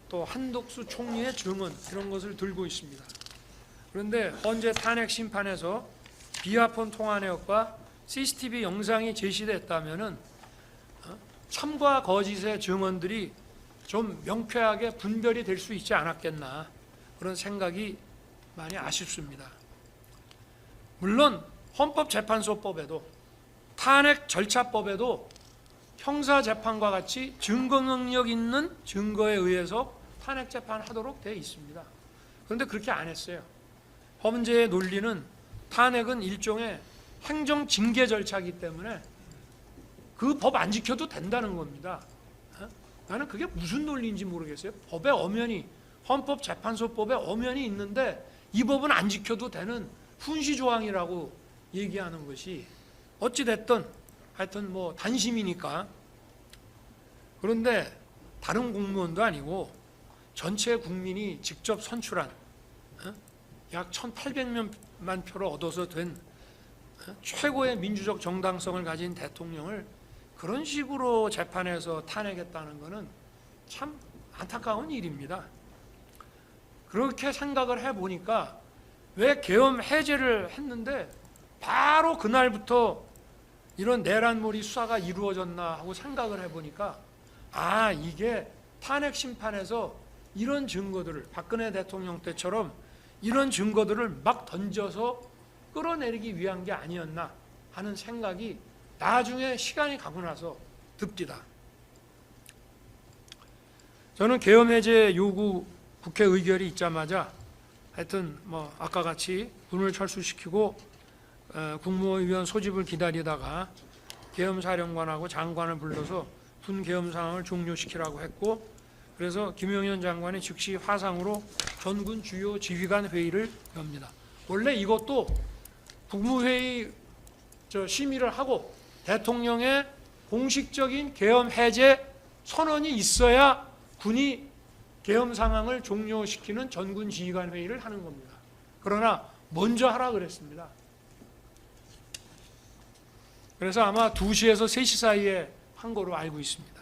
또 한덕수 총리의 증언, 이런 것을 들고 있습니다. 그런데 헌재 탄핵 심판에서 비하폰 통화 내역과 CCTV 영상이 제시됐다면은 참과 거짓의 증언들이 좀 명쾌하게 분별이 될 수 있지 않았겠나, 그런 생각이 많이 아쉽습니다. 물론 헌법재판소법에도 탄핵 절차법에도 형사재판과 같이 증거 능력 있는 증거에 의해서 탄핵 재판하도록 되어 있습니다. 그런데 그렇게 안 했어요. 헌재의 논리는 탄핵은 일종의 행정 징계 절차이기 때문에 그 법 안 지켜도 된다는 겁니다. 나는 그게 무슨 논리인지 모르겠어요. 법에 엄연히, 헌법재판소법에 엄연히 있는데 이 법은 안 지켜도 되는 훈시조항이라고 얘기하는 것이 어찌됐든 하여튼 뭐 단심이니까. 그런데 다른 공무원도 아니고 전체 국민이 직접 선출한 약 1,800만 표를 얻어서 된 최고의 민주적 정당성을 가진 대통령을 그런 식으로 재판에서 탄핵했다는 것은 참 안타까운 일입니다. 그렇게 생각을 해보니까 왜 계엄 해제를 했는데 바로 그날부터 이런 내란몰이 수사가 이루어졌나 하고 생각을 해보니까 이게 탄핵 심판에서 이런 증거들을, 박근혜 대통령 때처럼 이런 증거들을 막 던져서 끌어내리기 위한 게 아니었나 하는 생각이 나중에 시간이 가고 나서 듭니다. 저는 계엄 해제 요구 국회 의결이 있자마자 하여튼 뭐 아까 같이 군을 철수시키고 국무위원 소집을 기다리다가 계엄사령관하고 장관을 불러서 군 계엄 상황을 종료시키라고 했고, 그래서 김용현 장관이 즉시 화상으로 전군 주요 지휘관 회의를 엽니다. 원래 이것도 국무회의 심의를 하고 대통령의 공식적인 계엄 해제 선언이 있어야 군이 계엄 상황을 종료시키는 전군 지휘관 회의를 하는 겁니다. 그러나 먼저 하라 그랬습니다. 그래서 아마 2시에서 3시 사이에 한 거로 알고 있습니다.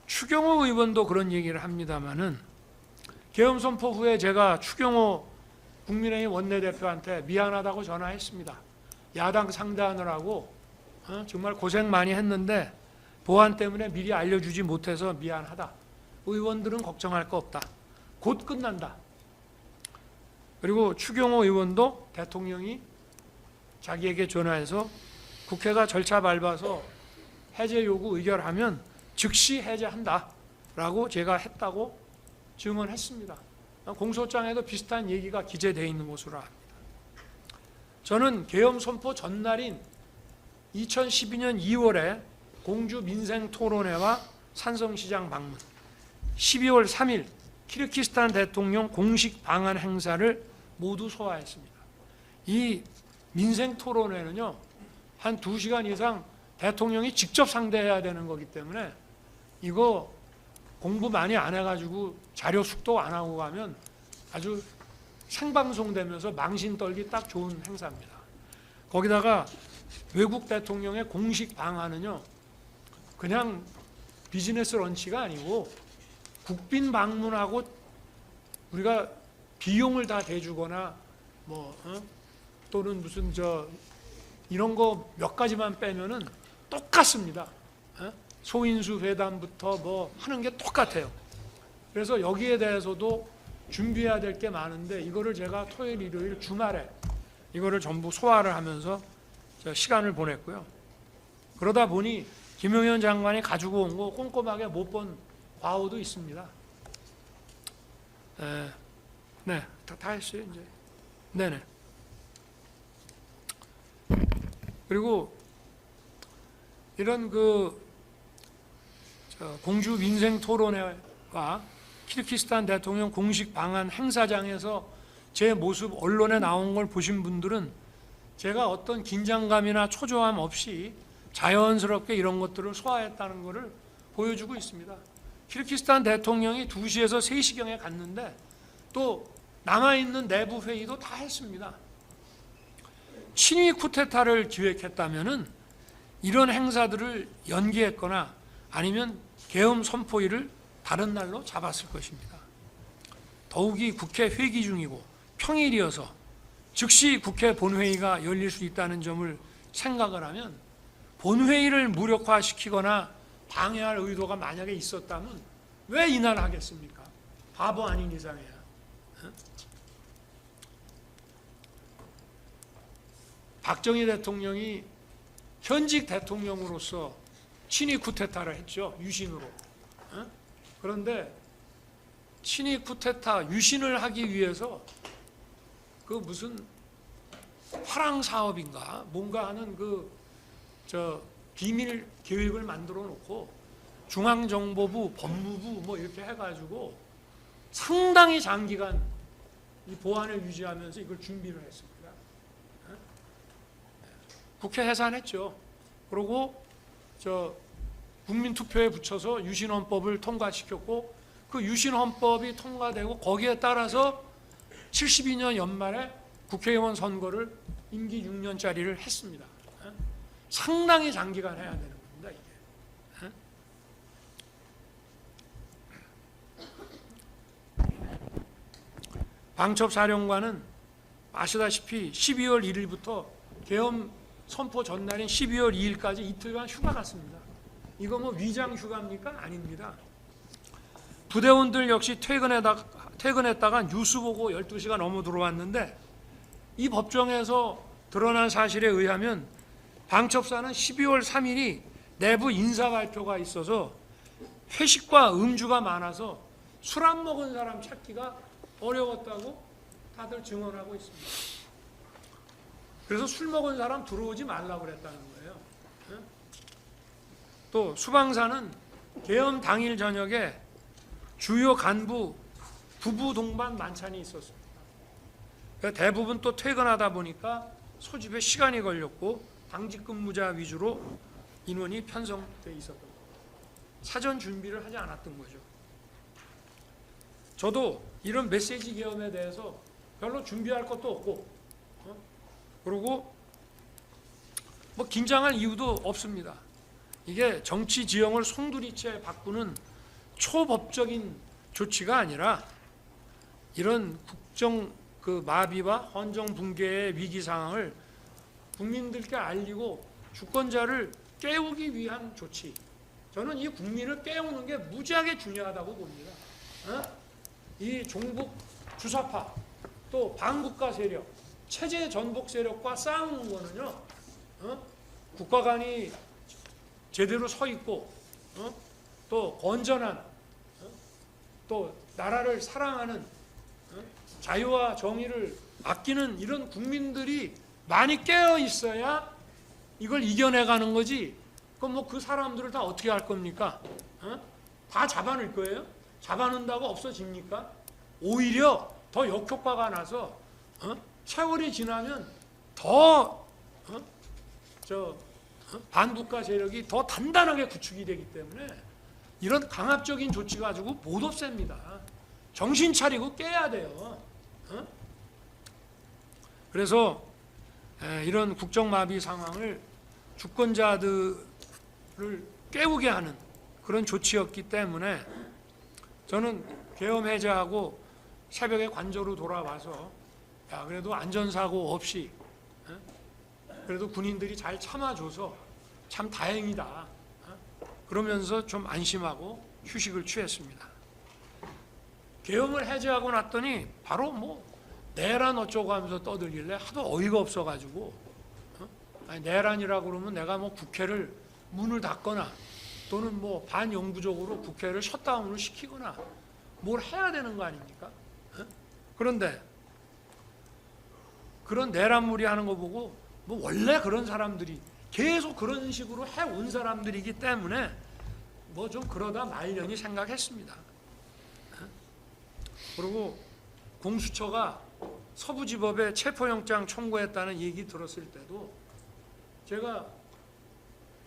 추경호 의원도 그런 얘기를 합니다마는 계엄 선포 후에 제가 추경호 국민의힘 원내대표한테 미안하다고 전화했습니다. 야당 상대하느라고 정말 고생 많이 했는데 보안 때문에 미리 알려주지 못해서 미안하다. 의원들은 걱정할 거 없다. 곧 끝난다. 그리고 추경호 의원도 대통령이 자기에게 전화해서 국회가 절차 밟아서 해제 요구 의결하면 즉시 해제한다라고 제가 했다고 증언했습니다. 공소장에도 비슷한 얘기가 기재되어 있는 것으로 압니다. 저는 계엄 선포 전날인 2012년 2월에 공주 민생토론회와 산성시장 방문, 12월 3일 키르기스탄 대통령 공식 방한 행사를 모두 소화했습니다. 이 민생토론회는요, 한 2시간 이상 대통령이 직접 상대해야 되는 거기 때문에 이거 공부 많이 안 해가지고 자료 숙도 안 하고 가면 아주 생방송되면서 망신 떨기 딱 좋은 행사입니다. 거기다가 외국 대통령의 공식 방한은요, 그냥 비즈니스 런치가 아니고 국빈 방문하고 우리가 비용을 다 대주거나 또는 무슨 이런 거 몇 가지만 빼면은 똑같습니다. 소인수 회담부터 하는 게 똑같아요. 그래서 여기에 대해서도 준비해야 될 게 많은데 이거를 제가 토요일, 일요일 주말에 이거를 전부 소화를 하면서 시간을 보냈고요. 그러다 보니 김용현 장관이 가지고 온 거 꼼꼼하게 못 본 과오도 있습니다. 네, 다 했어요 이제. 네네. 그리고 이런 공주 민생 토론회와 키르기스탄 대통령 공식 방한 행사장에서 제 모습 언론에 나온 걸 보신 분들은 제가 어떤 긴장감이나 초조함 없이 자연스럽게 이런 것들을 소화했다는 것을 보여주고 있습니다. 키르기스탄 대통령이 2시에서 3시경에 갔는데 또 남아있는 내부 회의도 다 했습니다. 친위 쿠데타를 기획했다면은 이런 행사들을 연기했거나 아니면 계엄 선포일을 다른 날로 잡았을 것입니다. 더욱이 국회 회기 중이고 평일이어서 즉시 국회 본회의가 열릴 수 있다는 점을 생각을 하면 본회의를 무력화시키거나 방해할 의도가 만약에 있었다면 왜 이날 하겠습니까? 바보 아닌 이상이야. 박정희 대통령이 현직 대통령으로서 친위 쿠데타를 했죠. 유신으로. 그런데 친위 쿠데타 유신을 하기 위해서 무슨 화랑 사업인가 뭔가 하는 비밀 계획을 만들어 놓고 중앙정보부, 법무부 이렇게 해가지고 상당히 장기간 이 보안을 유지하면서 이걸 준비를 했습니다. 국회 해산했죠. 그리고 국민투표에 붙여서 유신헌법을 통과시켰고 그 유신헌법이 통과되고 거기에 따라서 72년 연말에 국회의원 선거를 임기 6년짜리를 했습니다. 상당히 장기간 해야 되는 겁니다. 이게. 방첩사령관은 아시다시피 12월 1일부터 계엄 선포 전날인 12월 2일까지 이틀간 휴가 갔습니다. 이거 위장 휴가입니까? 아닙니다. 부대원들 역시 퇴근했다가 뉴스 보고 12시가 넘어 들어왔는데 이 법정에서 드러난 사실에 의하면 방첩사는 12월 3일이 내부 인사 발표가 있어서 회식과 음주가 많아서 술 안 먹은 사람 찾기가 어려웠다고 다들 증언하고 있습니다. 그래서 술 먹은 사람 들어오지 말라고 그랬다는 거예요. 또 수방사는 계엄 당일 저녁에 주요 간부 부부 동반 만찬이 있었습니다. 그러니까 대부분 또 퇴근하다 보니까 소집에 시간이 걸렸고 당직 근무자 위주로 인원이 편성돼 있었던 거예요. 사전 준비를 하지 않았던 거죠. 저도 이런 메시지 계엄에 대해서 별로 준비할 것도 없고, 그리고 뭐 긴장할 이유도 없습니다. 이게 정치 지형을 송두리째 바꾸는 초법적인 조치가 아니라 이런 국정 마비와 헌정 붕괴의 위기 상황을 국민들께 알리고 주권자를 깨우기 위한 조치. 저는 이 국민을 깨우는 게 무지하게 중요하다고 봅니다. 이 종북 주사파 또 반국가 세력, 체제 전복 세력과 싸우는 거는요, 국가관이 제대로 서 있고, 또 건전한, 또 나라를 사랑하는, 자유와 정의를 아끼는 이런 국민들이 많이 깨어 있어야 이걸 이겨내가는 거지. 그럼 뭐 그 사람들을 다 어떻게 할 겁니까? 다 잡아낼 거예요? 잡아낸다고 없어집니까? 오히려 더 역효과가 나서 세월이 지나면 더 반국가 세력이 더 단단하게 구축이 되기 때문에 이런 강압적인 조치 가지고 못 없앱니다. 정신 차리고 깨야 돼요. 그래서 이런 국정마비 상황을 주권자들을 깨우게 하는 그런 조치였기 때문에 저는 계엄 해제하고 새벽에 관저로 돌아와서 그래도 안전사고 없이 그래도 군인들이 잘 참아줘서 참 다행이다. 그러면서 좀 안심하고 휴식을 취했습니다. 계엄을 해제하고 났더니 바로 뭐 내란 어쩌고 하면서 떠들길래 하도 어이가 없어가지고 내란이라고 그러면 내가 뭐 국회를 문을 닫거나 또는 뭐 반영구적으로 국회를 셧다운을 시키거나 뭘 해야 되는 거 아닙니까? 그런데 그런 내란무리 하는 거 보고 뭐 원래 그런 사람들이 계속 그런 식으로 해온 사람들이기 때문에 뭐 좀 그러다 말려니 생각했습니다. 그리고 공수처가 서부지법에 체포영장 청구했다는 얘기 들었을 때도 제가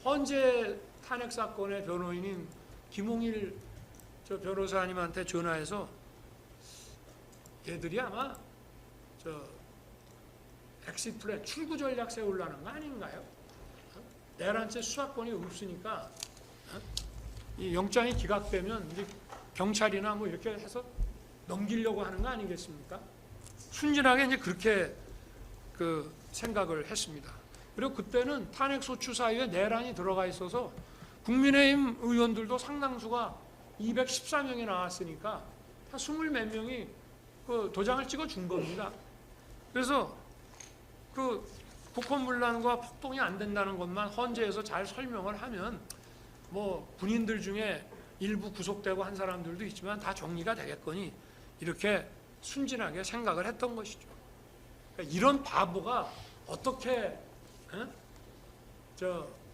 헌재 탄핵 사건의 변호인인 김홍일 변호사님한테 전화해서 얘들이 아마 엑시트 플랜 출구 전략 세우려는 거 아닌가요? 내란죄 수사권이 없으니까 이 영장이 기각되면 이제 경찰이나 뭐 이렇게 해서 넘기려고 하는 거 아니겠습니까? 순진하게 이제 그렇게 생각을 했습니다. 그리고 그때는 탄핵소추 사유에 내란이 들어가 있어서 국민의힘 의원들도 상당수가 214명이 나왔으니까 한 20몇 명이 그 도장을 찍어 준 겁니다. 그래서 그 국헌문란과 폭동이 안 된다는 것만 헌재에서 잘 설명을 하면 뭐 군인들 중에 일부 구속되고 한 사람들도 있지만 다 정리가 되겠거니 이렇게 순진하게 생각을 했던 것이죠. 그러니까 이런 바보가 어떻게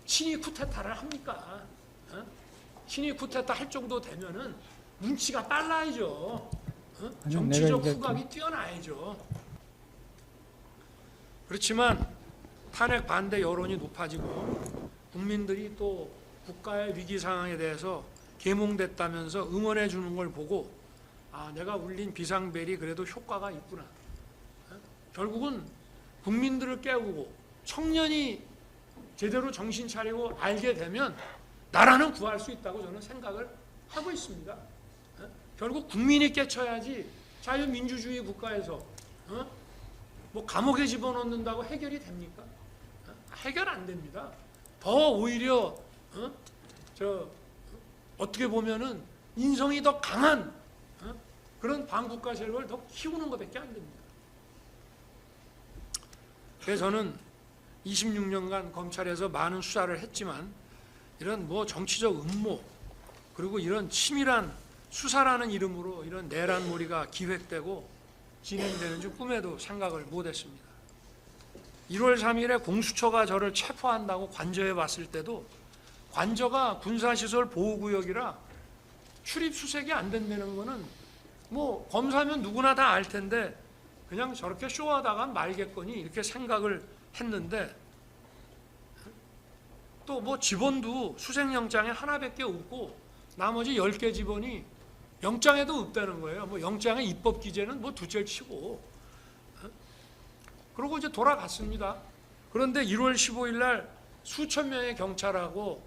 친위 쿠데타를 합니까? 친위 쿠데타 할 정도 되면은 눈치가 빨라야죠. 정치적 후각이 뛰어나야죠. 그렇지만 탄핵 반대 여론이 높아지고 국민들이 또 국가의 위기 상황에 대해서 계몽됐다면서 응원해 주는 걸 보고 내가 울린 비상벨이 그래도 효과가 있구나. 결국은 국민들을 깨우고 청년이 제대로 정신 차리고 알게 되면 나라는 구할 수 있다고 저는 생각을 하고 있습니다. 결국 국민이 깨쳐야지 자유민주주의 국가에서 뭐 감옥에 집어넣는다고 해결이 됩니까? 해결 안 됩니다. 더 오히려 어떻게 보면은 인성이 더 강한 그런 반국가 세력을 더 키우는 것밖에 안 됩니다. 그래서 저는 26년간 검찰에서 많은 수사를 했지만 이런 뭐 정치적 음모 그리고 이런 치밀한 수사라는 이름으로 이런 내란몰이가 기획되고 진행되는 줄 꿈에도 생각을 못했습니다. 1월 3일에 공수처가 저를 체포한다고 관저에 왔을 때도 관저가 군사시설 보호구역이라 출입 수색이 안 된다는 거는 뭐 검사면 누구나 다 알 텐데 그냥 저렇게 쇼하다가 말겠거니 이렇게 생각을 했는데, 또 뭐 지번도 수색영장에 하나밖에 없고 나머지 10개 지번이 영장에도 없다는 거예요. 뭐 영장의 입법 기재는 뭐 둘째를 치고. 그러고 이제 돌아갔습니다. 그런데 1월 15일 날 수천 명의 경찰하고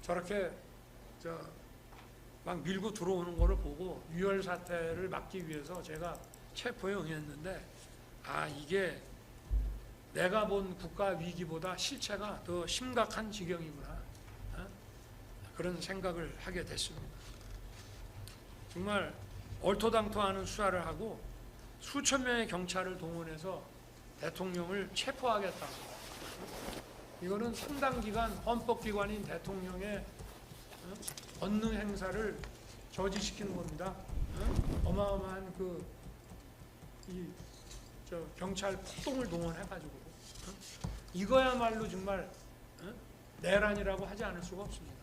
저렇게 막 밀고 들어오는 거를 보고 유혈 사태를 막기 위해서 제가 체포에 응했는데, 이게 내가 본 국가 위기보다 실체가 더 심각한 지경이구나, 그런 생각을 하게 됐습니다. 정말 얼토당토하는 수사를 하고 수천 명의 경찰을 동원해서 대통령을 체포하겠다고. 이거는 상당 기간 헌법기관인 대통령의 권능 행사를 저지시키는 겁니다. 어마어마한 경찰 폭동을 동원해가지고 이거야말로 정말 내란이라고 하지 않을 수가 없습니다.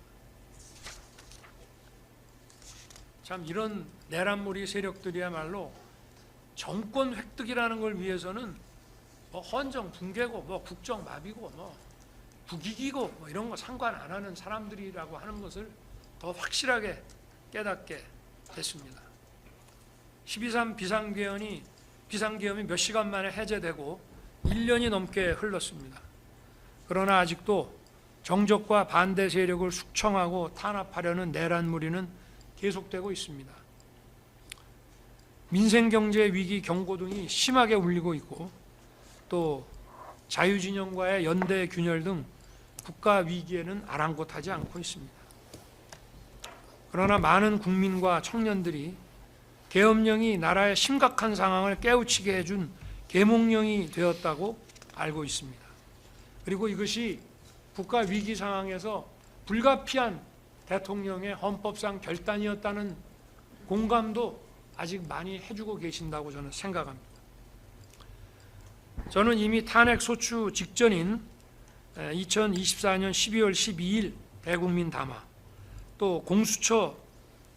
참 이런 내란무리 세력들이야말로 정권 획득이라는 걸 위해서는 뭐 헌정 붕괴고 뭐 국정 마비고 뭐 국익이고 뭐 이런 거 상관 안 하는 사람들이라고 하는 것을 더 확실하게 깨닫게 됐습니다. 12.3 비상계엄이 몇 시간 만에 해제되고 1년이 넘게 흘렀습니다. 그러나 아직도 정적과 반대 세력을 숙청하고 탄압하려는 내란무리는 계속되고 있습니다. 민생경제 위기 경고 등이 심하게 울리고 있고, 또 자유진영과의 연대 균열 등 국가 위기에는 아랑곳하지 않고 있습니다. 그러나 많은 국민과 청년들이 계엄령이 나라의 심각한 상황을 깨우치게 해준 계몽령이 되었다고 알고 있습니다. 그리고 이것이 국가 위기 상황에서 불가피한 대통령의 헌법상 결단이었다는 공감도 아직 많이 해주고 계신다고 저는 생각합니다. 저는 이미 탄핵 소추 직전인 2024년 12월 12일 대국민 담화, 또 공수처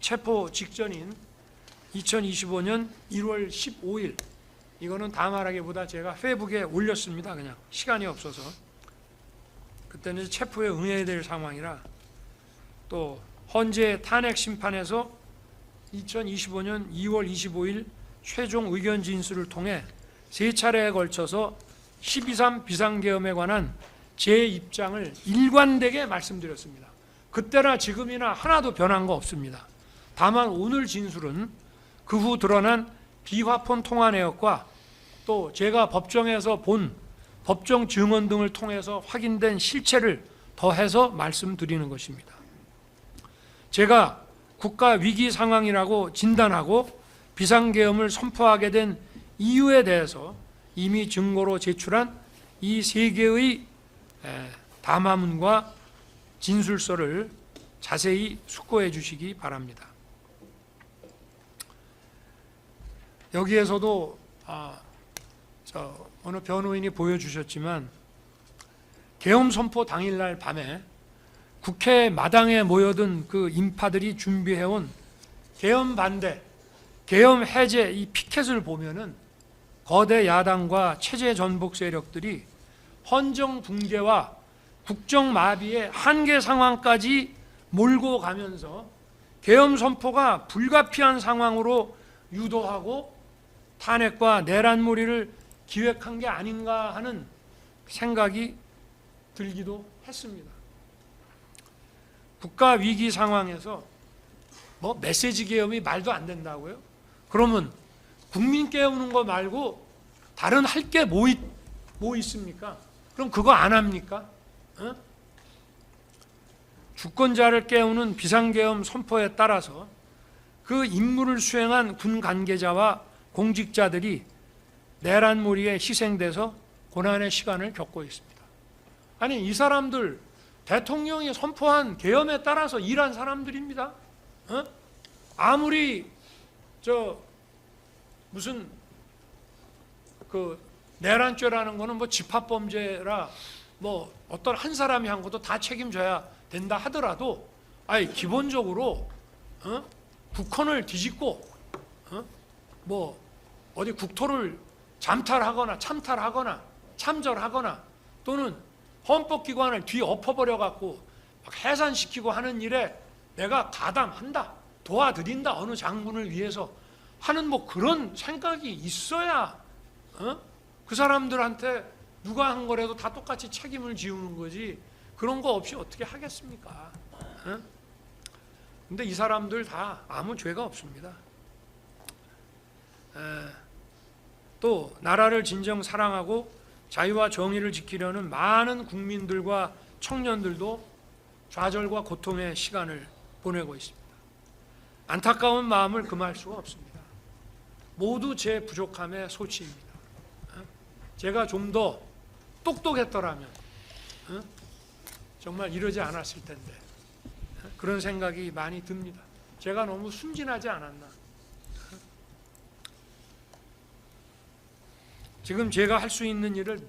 체포 직전인 2025년 1월 15일, 이거는 담화라기보다 제가 페이북에 올렸습니다. 그냥 시간이 없어서. 그때는 체포에 응해야 될 상황이라. 또 헌재 탄핵 심판에서 2025년 2월 25일 최종 의견 진술을 통해 3차례에 걸쳐서 12.3 비상계엄에 관한 제 입장을 일관되게 말씀드렸습니다. 그때나 지금이나 하나도 변한 거 없습니다. 다만 오늘 진술은 그 후 드러난 비화폰 통화 내역과 또 제가 법정에서 본 법정 증언 등을 통해서 확인된 실체를 더해서 말씀드리는 것입니다. 제가 국가 위기 상황이라고 진단하고 비상계엄을 선포하게 된 이유에 대해서 이미 증거로 제출한 이 3개의 담화문과 진술서를 자세히 숙고해 주시기 바랍니다. 여기에서도 어느 변호인이 보여주셨지만, 계엄 선포 당일날 밤에 국회 마당에 모여든 그 인파들이 준비해온 계엄 반대, 계엄 해제 이 피켓을 보면은 거대 야당과 체제 전복 세력들이 헌정 붕괴와 국정 마비의 한계 상황까지 몰고 가면서 계엄 선포가 불가피한 상황으로 유도하고 탄핵과 내란무리를 기획한 게 아닌가 하는 생각이 들기도 했습니다. 국가 위기 상황에서 뭐 메시지 계엄이 말도 안 된다고요? 그러면 국민 깨우는 거 말고 다른 할 게 뭐 있습니까? 그럼 그거 안 합니까? 주권자를 깨우는 비상계엄 선포에 따라서 그 임무를 수행한 군 관계자와 공직자들이 내란무리에 희생돼서 고난의 시간을 겪고 있습니다. 아니, 이 사람들 대통령이 선포한 계엄에 따라서 일한 사람들입니다. 아무리 무슨 내란죄라는 거는 뭐 집합범죄라 뭐 어떤 한 사람이 한 것도 다 책임져야 된다 하더라도, 기본적으로 국헌을 뒤집고 뭐 어디 국토를 잠탈하거나 참탈하거나 참절하거나 또는 헌법기관을 뒤엎어버려 갖고 해산시키고 하는 일에 내가 가담한다, 도와드린다, 어느 장군을 위해서 하는 뭐 그런 생각이 있어야 그 사람들한테 누가 한 거라도 다 똑같이 책임을 지우는 거지, 그런 거 없이 어떻게 하겠습니까? 근데 이 사람들 다 아무 죄가 없습니다. 또 나라를 진정 사랑하고 자유와 정의를 지키려는 많은 국민들과 청년들도 좌절과 고통의 시간을 보내고 있습니다. 안타까운 마음을 금할 수가 없습니다. 모두 제 부족함의 소치입니다. 제가 좀 더 똑똑했더라면 정말 이러지 않았을 텐데, 그런 생각이 많이 듭니다. 제가 너무 순진하지 않았나. 지금 제가 할 수 있는 일을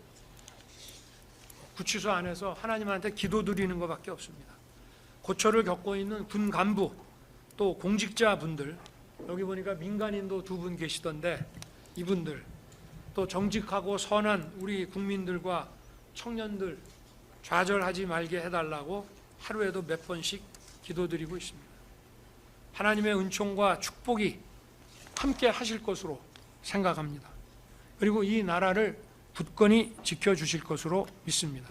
구치소 안에서 하나님한테 기도드리는 것밖에 없습니다. 고초를 겪고 있는 군 간부, 또 공직자분들, 여기 보니까 민간인도 2분 계시던데 이분들, 또 정직하고 선한 우리 국민들과 청년들 좌절하지 말게 해달라고 하루에도 몇 번씩 기도드리고 있습니다. 하나님의 은총과 축복이 함께 하실 것으로 생각합니다. 그리고 이 나라를 굳건히 지켜주실 것으로 믿습니다.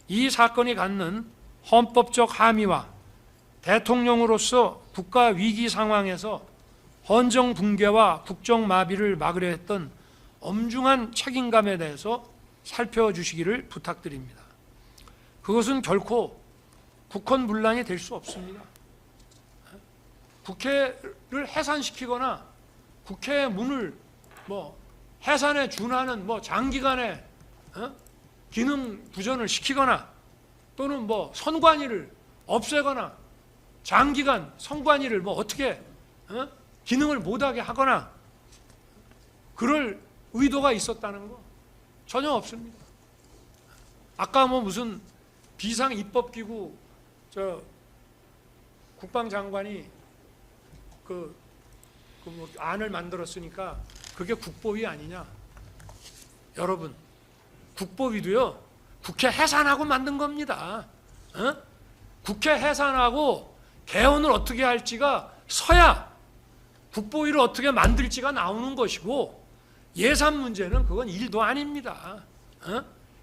이 사건이 갖는 헌법적 함의와 대통령으로서 국가 위기 상황에서 헌정 붕괴와 국정 마비를 막으려 했던 엄중한 책임감에 대해서 살펴주시기를 부탁드립니다. 그것은 결코 국헌문란이 될 수 없습니다. 국회를 해산시키거나 국회의 문을 해산에 준하는 장기간의 기능 부전을 시키거나 또는 선관위를 없애거나 장기간 선관위를 어떻게 기능을 못하게 하거나 그럴 의도가 있었다는 거 전혀 없습니다. 아까 무슨 비상 입법기구 국방장관이 안을 만들었으니까 그게 국보위 아니냐? 여러분, 국보위도요 국회 해산하고 만든 겁니다. 국회 해산하고 개헌을 어떻게 할지가 서야 국보위를 어떻게 만들지가 나오는 것이고, 예산 문제는 그건 일도 아닙니다.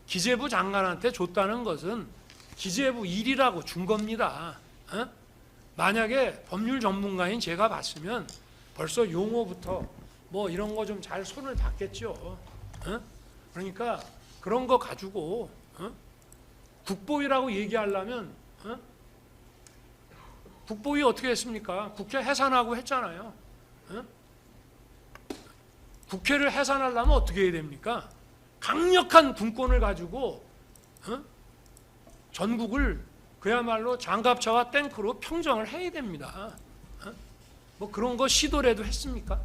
기재부 장관한테 줬다는 것은 기재부 일이라고 준 겁니다. 만약에 법률 전문가인 제가 봤으면 벌써 용어부터 이런 거 좀 잘 손을 봤겠죠. 그러니까 그런 거 가지고 국보위라고 얘기하려면 국보위 어떻게 했습니까? 국회 해산하고 했잖아요. 국회를 해산하려면 어떻게 해야 됩니까? 강력한 군권을 가지고 전국을 그야말로 장갑차와 탱크로 평정을 해야 됩니다. 그런 거 시도라도 했습니까?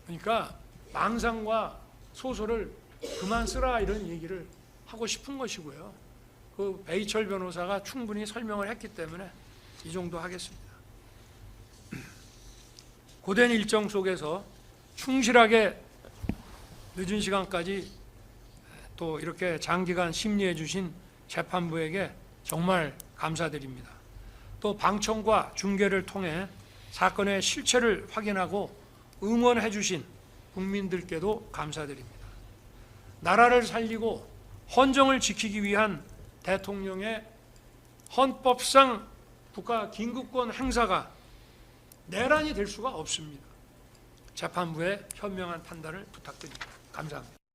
그러니까 망상과 소설을 그만 쓰라, 이런 얘기를 하고 싶은 것이고요. 그 배희철 변호사가 충분히 설명을 했기 때문에 이 정도 하겠습니다. 고된 일정 속에서 충실하게 늦은 시간까지 또 이렇게 장기간 심리해 주신 재판부에게 정말 감사드립니다. 또 방청과 중계를 통해 사건의 실체를 확인하고 응원해 주신 국민들께도 감사드립니다. 나라를 살리고 헌정을 지키기 위한 대통령의 헌법상 국가 긴급권 행사가 내란이 될 수가 없습니다. 재판부의 현명한 판단을 부탁드립니다. 감사합니다.